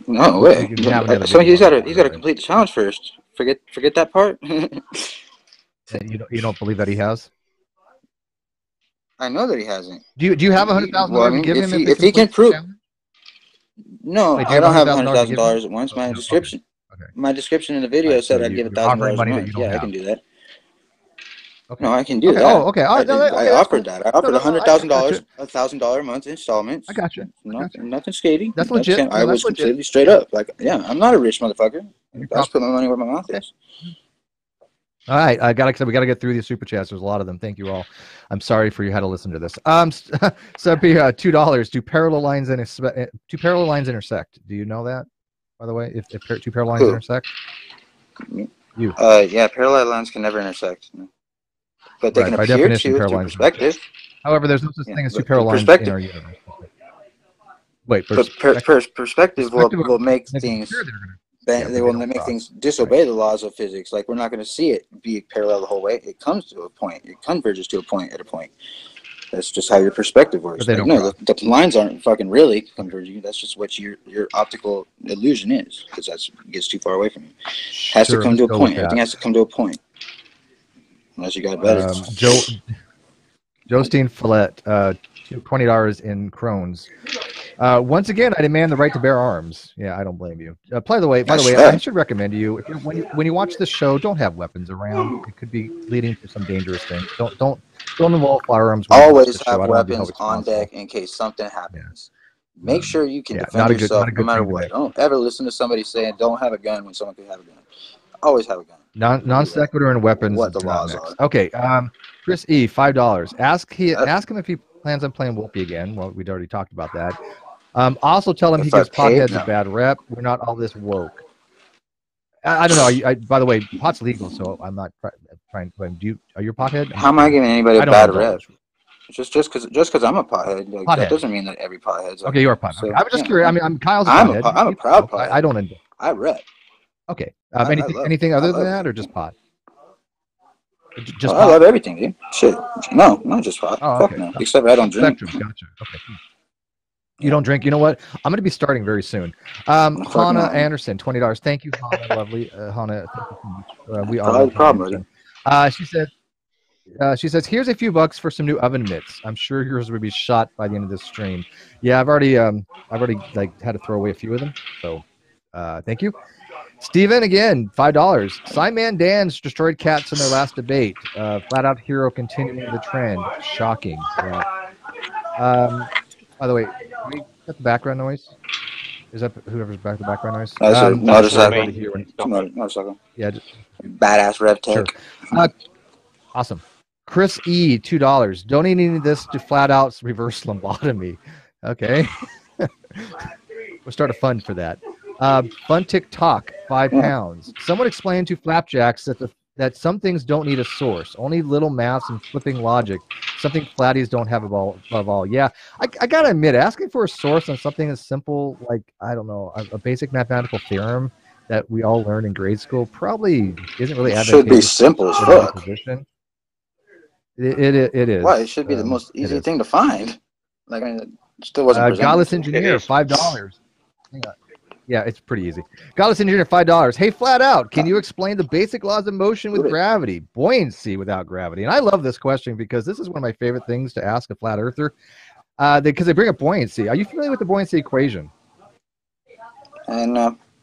No way. So he's got to complete the challenge first. Forget that part. You don't believe that he has? I know that he hasn't. Do you have $100,000 to give him if he can prove? No, I don't have $100,000 at once. My description. Okay. My description in the video said I'd give $1,000 a month. Yeah, I can do that. Okay. No, I can do that. Oh, okay. I offered that. I offered $100,000, $1,000 a month installments. I got you. Nothing shady. That's legit. I was completely straight up. Like, yeah, I'm not a rich motherfucker. I just put my money where my mouth is. All right, we gotta get through these super chats. There's a lot of them. Thank you all. I'm sorry for you had to listen to this. So it'd be $2. Do parallel lines intersect? Do you know that? By the way, if two parallel lines intersect, you. Yeah, parallel lines can never intersect. But they can appear to through perspective. However, there's no such thing as two parallel lines in our universe. Wait, perspective will make things. They will make things disobey the laws of physics. Like, we're not going to see it be parallel the whole way. It comes to a point. It converges to a point at a point. That's just how your perspective works. Like, no, the lines aren't fucking really converging. That's just what your optical illusion is, because that gets too far away from you. It has to come to a point. Everything has to come to a point. Unless you got better. Jostein Follett, $20 in Crohn's. Once again, I demand the right to bear arms. Yeah, I don't blame you. By the way, I should recommend to you, when you watch this show, don't have weapons around. It could be leading to some dangerous things. Don't involve firearms. Always have weapons on deck in case something happens. Make sure you can defend yourself no matter what. Don't ever listen to somebody saying don't have a gun when someone could have a gun. Always have a gun. Non sequitur and weapons. What the laws are. Okay. Chris E, $5. Ask him if he plans on playing Wolfie again. Well, we'd already talked about that. Also tell him he gives potheads a bad rep. We're not all this woke. I don't know. By the way, pot's legal, so I'm not trying to blame you. Are you a pothead? How am I giving anybody a bad rep? Just because I'm a pothead, that doesn't mean that every pothead's okay. You're a pothead. So, I was just curious. I mean, Kyle's a pothead. I'm a proud pothead. I don't. I rep. Okay. Anything other than that, or just pot? Just pot? I love everything, dude. Shit. No, not just pot. Oh, okay. Fuck no. Except I don't drink. Gotcha. Okay. You don't drink. You know what? I'm going to be starting very soon. Hannah Anderson, $20. Thank you, Hannah. Lovely, Hannah. We all problem. She says, "Here's a few bucks for some new oven mitts. I'm sure yours would be shot by the end of this stream." Yeah, I've already like had to throw away a few of them. So, thank you. Steven, again, $5. Simon Dan's destroyed Catz in their last debate. Flat Out Hero continuing the trend. Shocking. Yeah. By the way, can we get the background noise? Is that whoever's back the background noise? No, just no second. Yeah. Badass rev tech. Sure. Awesome. Chris E, $2. Donating this to Flat Out's reverse lobotomy. Okay. We'll start a fund for that. Fun TikTok, £5. Someone explained to Flapjacks that some things don't need a source. Only little maths and flipping logic Something flatties don't have above all. Yeah, I gotta admit, asking for a source on something as simple like, I don't know, a basic mathematical theorem that we all learned in grade school probably isn't really advantageous. Should be simple as fuck. Position. It is. Why? It should be the most easy thing to find. Like, I mean, it still wasn't Godless Engineer, $5. Yeah, it's pretty easy. Godless Engineer, $5. Hey, flat out, can you explain the basic laws of motion with gravity, buoyancy without gravity? And I love this question because this is one of my favorite things to ask a flat earther, because they bring up buoyancy. Are you familiar with the buoyancy equation? And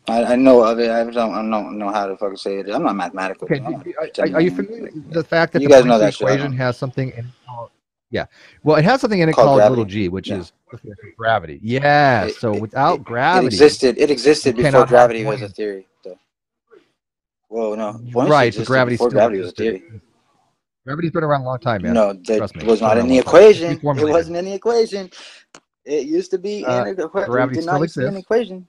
I know of it. I don't know how to fucking say it. I'm not mathematical. Okay, are you familiar with the fact that you the guys know buoyancy that equation has something in it? Well, it has something in it called little g, which is gravity. Yeah. So without gravity, it existed before gravity was a theory. So. Whoa, no. Right, but gravity before gravity was a theory. Gravity's been around a long time, man. No, it was not in the equation. It wasn't in the equation. It used to be in the equation. Gravity still exists. In the equation.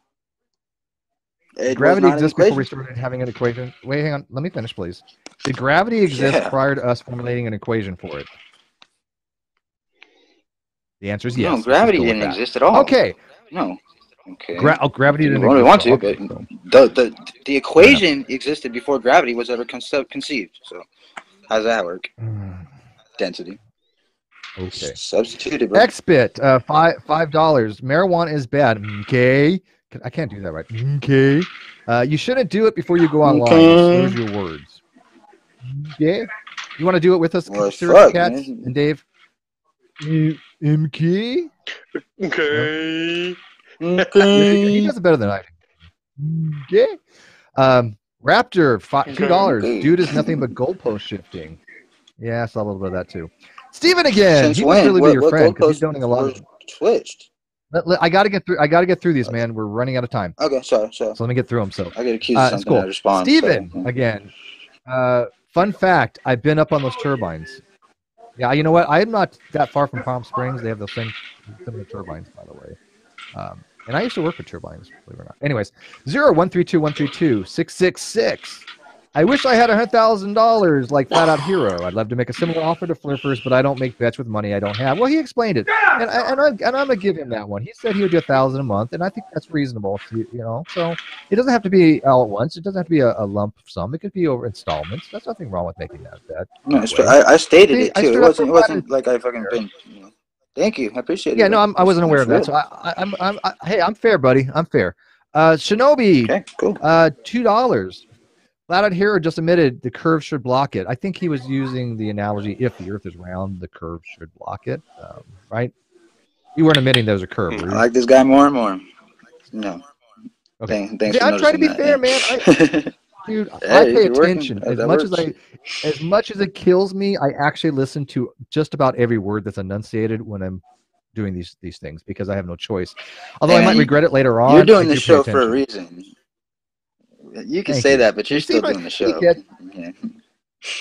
Gravity exists before we started having an equation. Wait, hang on. Let me finish, please. Did gravity exist prior to us formulating an equation for it? The answer is yes. No, gravity didn't exist at all. Okay. No. Okay. Gravity didn't exist. Want to, okay, but the equation existed before gravity was ever conceived. So, how does that work? Density. Okay. Substituted. Bro. X-Bit, $5. Marijuana is bad. Okay. I can't do that right. Okay. You shouldn't do it before you go online. Okay. Use your words. Okay. You want to do it with us, Catz and Dave? MK? Okay. He does it better than I do. Okay. Raptor, $2. Dude is nothing but goalpost shifting. Yeah, I saw a little bit of that too. Steven again. Since he when? must really be your friend because he's donating a lot. Switched. I gotta get through these, man. We're running out of time. Okay, sorry. So let me get through them. So I get accused of something. Cool. I respond. Steven, again. Fun fact: I've been up on those turbines. Yeah, you know what? I'm not that far from Palm Springs. They have those same similar turbines, by the way. And I used to work with turbines, believe it or not. Anyways, 01321322666. I wish I had $100,000 like Flat Out Hero. I'd love to make a similar offer to Flippers, but I don't make bets with money I don't have. Well, he explained it, and I'm gonna give him that one. He said he would do $1,000 a month, and I think that's reasonable. So it doesn't have to be all at once. It doesn't have to be a lump sum. It could be over installments. There's nothing wrong with making that bet. No, I stated it too. It wasn't like I fucking been. Thank you. I appreciate it. Yeah, no, I wasn't aware of that. So hey, I'm fair, buddy. I'm fair. Shinobi. Okay, cool. $2. Flat Out Hero just admitted the curve should block it. I think he was using the analogy: if the Earth is round, the curve should block it. Right? You weren't admitting there was a curve. I like this guy more and more. No. Okay. Thanks I'm trying to be fair, man. Dude, I pay attention as much as it kills me. I actually listen to just about every word that's enunciated when I'm doing these things because I have no choice. Although I might regret it later on. You're doing this show for a reason. You can say that, but you're still doing the show. Yeah.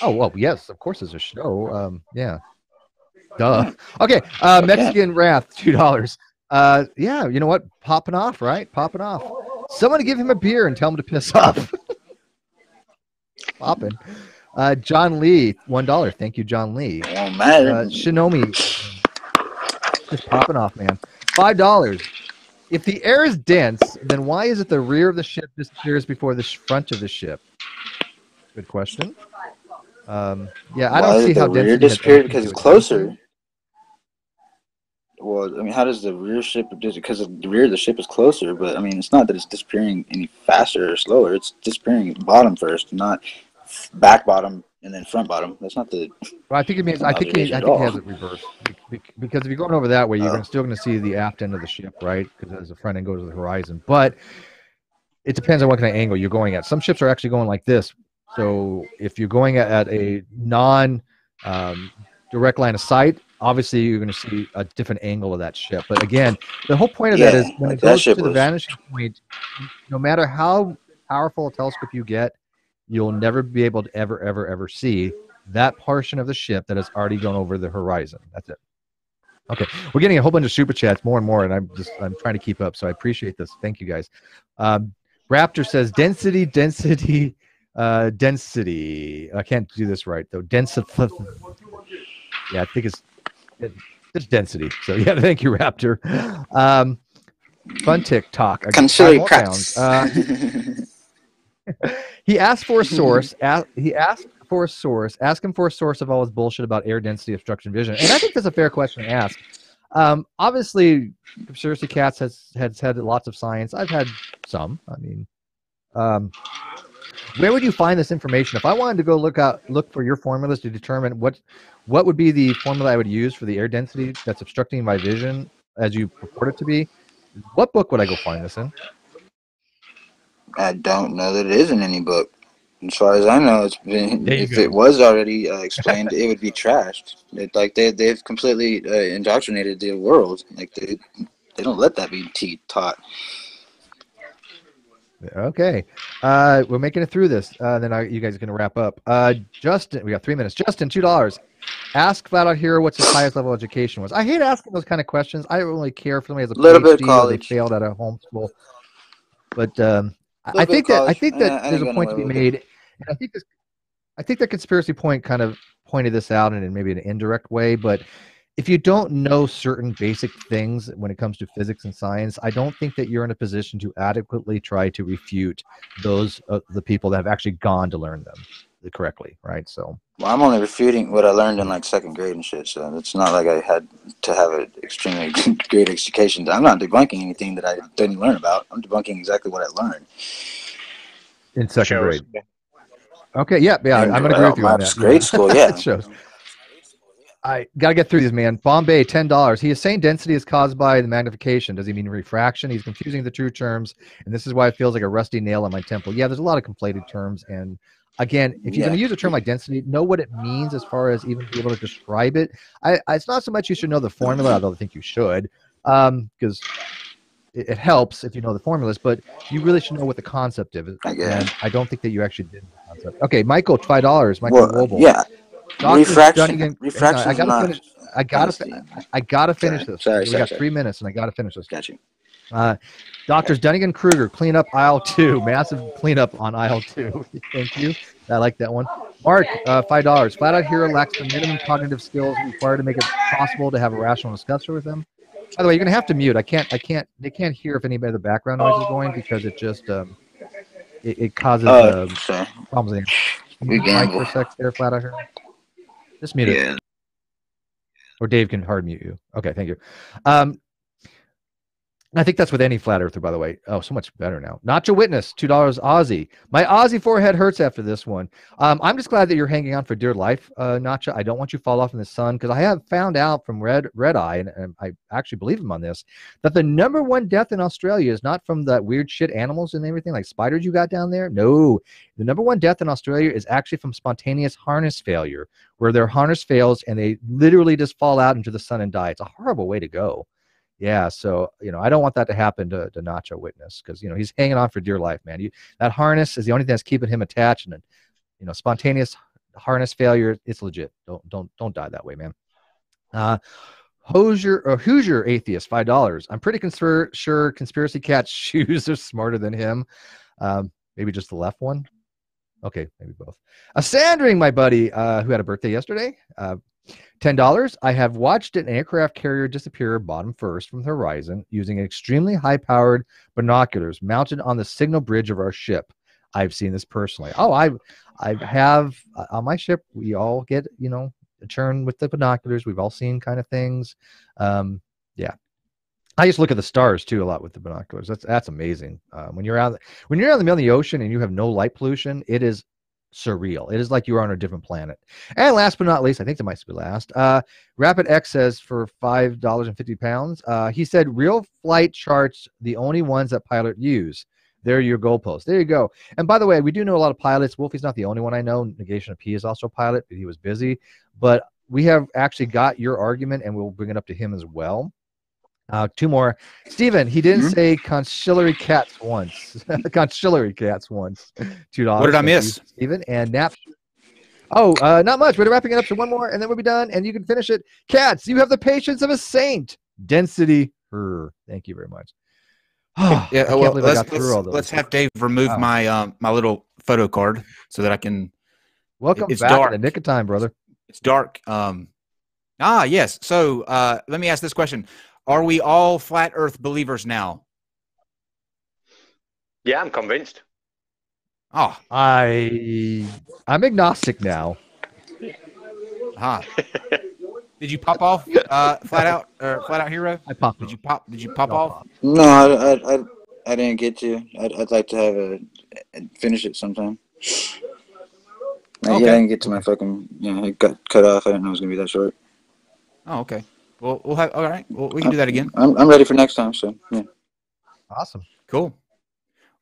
Oh well, yes, of course, it's a show. Yeah. Duh. Okay. Mexican Wrath, $2. Yeah, you know what? Popping off, right? Popping off. Someone give him a beer and tell him to piss off. Popping. John Lee, $1. Thank you, John Lee. Oh man. Shinomi, just popping off, man. $5. If the air is dense, then why is it the rear of the ship disappears before the front of the ship? Good question. Yeah, I don't see how density disappears because it's closer. Well, I mean, how does the rear ship because the rear of the ship is closer? But I mean, it's not that it's disappearing any faster or slower. It's disappearing bottom first, not back bottom and then front bottom. That's not the. Well, I think it means. I think he has it reversed because if you're going over that way, you're still going to see the aft end of the ship, right? Because as the front end goes to the horizon, but it depends on what kind of angle you're going at. Some ships are actually going like this. So if you're going at a non-direct line of sight, obviously you're going to see a different angle of that ship. But again, the whole point of that is when it goes to the vanishing point, no matter how powerful a telescope you get, you'll never be able to ever see that portion of the ship that has already gone over the horizon. That's it. Okay, we're getting a whole bunch of super chats, more and more, and I'm trying to keep up. So I appreciate this. Thank you guys. Raptor says density. I can't do this right though. Density. Yeah, I think it's It's density. So yeah, thank you, Raptor. Fun TikTok. Consider Catz. He asked for a source. He asked for a source. Ask him for a source of all his bullshit about air density, obstruction, vision. And I think that's a fair question to ask. Obviously, Conspiracy Catz has had lots of science. I've had some. I mean, where would you find this information? If I wanted to go look for your formulas to determine what would be the formula I would use for the air density that's obstructing my vision as you purport it to be, what book would I go find this in? I don't know that it is in any book. As far as I know, it's been. If it was already explained, it would be trashed. They've completely indoctrinated the world. Like they don't let that be taught. Okay, we're making it through this. Then you guys are going to wrap up. Justin, we got 3 minutes. Justin, $2. Ask Flat Out Hero what's his highest level of education was. I hate asking those kind of questions. I don't really care if somebody has a PhD or they failed at a homeschool. But I think that there's a point to be made. And I think that conspiracy point kind of pointed this out in maybe an indirect way. But if you don't know certain basic things when it comes to physics and science, I don't think that you're in a position to adequately try to refute those the people that have actually gone to learn them correctly, right? So, well, I'm only refuting what I learned in like second grade and shit. So it's not like I had to have an extremely great education. I'm not debunking anything that I didn't learn about. I'm debunking exactly what I learned in second grade. Okay, yeah, I'm going to agree with you on that. Grade school, yeah. It shows. I got to get through these, man. Bombay, $10. He is saying density is caused by the magnification. Does he mean refraction? He's confusing the two terms, and this is why it feels like a rusty nail on my temple. Yeah, there's a lot of conflated terms, and again, if you're going to use a term like density, know what it means as far as even be able to describe it. It's not so much you should know the formula, although I think you should, because it helps if you know the formulas, but you really should know what the concept is. And I don't think that you actually did the concept. Okay, Michael, $5. Michael Wobel. Yeah. Refraction. I gotta finish this. We got 3 minutes, and I gotta finish this. Got you. Doctors Dunnigan Kruger, clean up aisle 2. Massive cleanup on aisle 2. Thank you. I like that one. Mark, $5. Flat Out Hero lacks the minimum cognitive skills required to make it possible to have a rational discussion with him. By the way, you're gonna have to mute. They can't hear if anybody the background noise is going because it just it causes problems. Mute mic for a sec there, Flat Out Hero. Just mute it. Or Dave can hard mute you. Okay, thank you. I think that's with any flat earther, by the way. Oh, so much better now. Nacho Witness, $2 Aussie. My Aussie forehead hurts after this one. I'm just glad that you're hanging on for dear life, Nacho. I don't want you to fall off in the sun because I have found out from Red Eye, and I actually believe him on this, that the #1 death in Australia is not from that weird shit animals and everything like spiders you got down there. No, the #1 death in Australia is actually from spontaneous harness failure, where their harness fails and they literally just fall out into the sun and die. It's a horrible way to go. Yeah, so I don't want that to happen to Nacho Witness because he's hanging on for dear life, man. That harness is the only thing that's keeping him attached, and spontaneous harness failure, it's legit. Don't die that way, man. Hoosier Atheist, $5. I'm pretty sure Conspiracy Cat's shoes are smarter than him. Maybe just the left one. Okay, maybe both. Sandring, my buddy, who had a birthday yesterday. $10. I have watched an aircraft carrier disappear bottom first from the horizon using extremely high-powered binoculars mounted on the signal bridge of our ship. I've seen this personally. Oh, I have on my ship. We all get a turn with the binoculars. We've all seen kind of things. Yeah, I just look at the stars too a lot with the binoculars. That's amazing. When you're out in the middle of the ocean and you have no light pollution, it is surreal. It is like you are on a different planet. And last but not least, I think that might be last. Rapid X says for £5.50. He said real flight charts, the only ones that pilot use. They're your goalposts. There you go. And by the way, we do know a lot of pilots. Wolfie's not the only one I know. Negation of P is also a pilot, but he was busy. But we have actually got your argument, and we'll bring it up to him as well. 2 more. Stephen, he didn't say conciliary cats once. Conciliary cats once. $2. What did I miss? Stephen and Nap. Oh, not much. We're wrapping it up to one more, and then we'll be done, and you can finish it. Catz, you have the patience of a saint. Density. Thank you very much. Yeah, well, let's have Dave remove my my little photo card so that I can. Welcome back in the nick of time, brother. It's dark. Yes. So let me ask this question: are we all flat Earth believers now? Yeah, I'm convinced. Oh, I'm agnostic now. Did you pop off flat out hero? I popped. Did you pop off? No, I didn't get to. I'd like to have finish it sometime. Okay. Yeah, I didn't get to my fucking. It got cut off. I didn't know it was gonna be that short. Oh, okay. Well, we'll have. All right. Well, we can do that again. I'm ready for next time. So yeah. Awesome. Cool.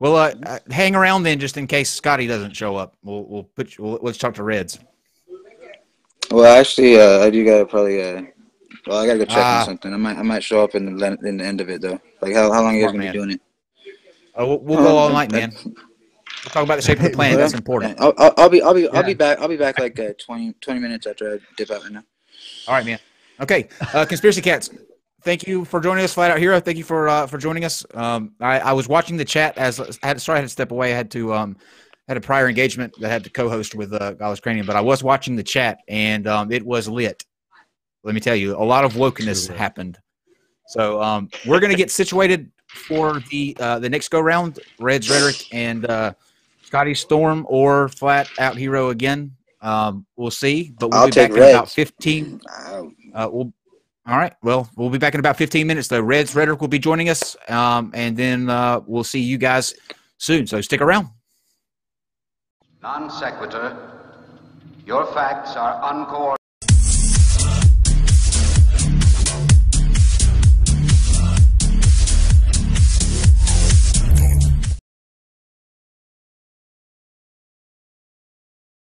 Well, hang around then, just in case Scotty doesn't show up. Let's talk to Reds. Well, actually, I do gotta probably. Well, I gotta go check on something. I might show up in the end of it though. Like how long are you guys gonna be doing it? Oh, we'll go all night, man. We'll talk about the shape of the planet. That's important. I'll be back like 20 minutes after I dip out right now. All right, man. Okay, Conspiracy Cats. Thank you for joining us, Flat Out Hero. Thank you for joining us. I was watching the chat I had to step away. I had to had a prior engagement that I had to co-host with Godless Cranium, but I was watching the chat and it was lit. Let me tell you, a lot of wokeness happened. So we're gonna get situated for the next go round. Red's Rhetoric and Scotty Storm or Flat Out Hero again. We'll see, but we'll be back in about 15. All right. Well, we'll be back in about 15 minutes, though. Red's Rhetoric will be joining us, and then we'll see you guys soon. So stick around. Non sequitur. Your facts are uncoordinated.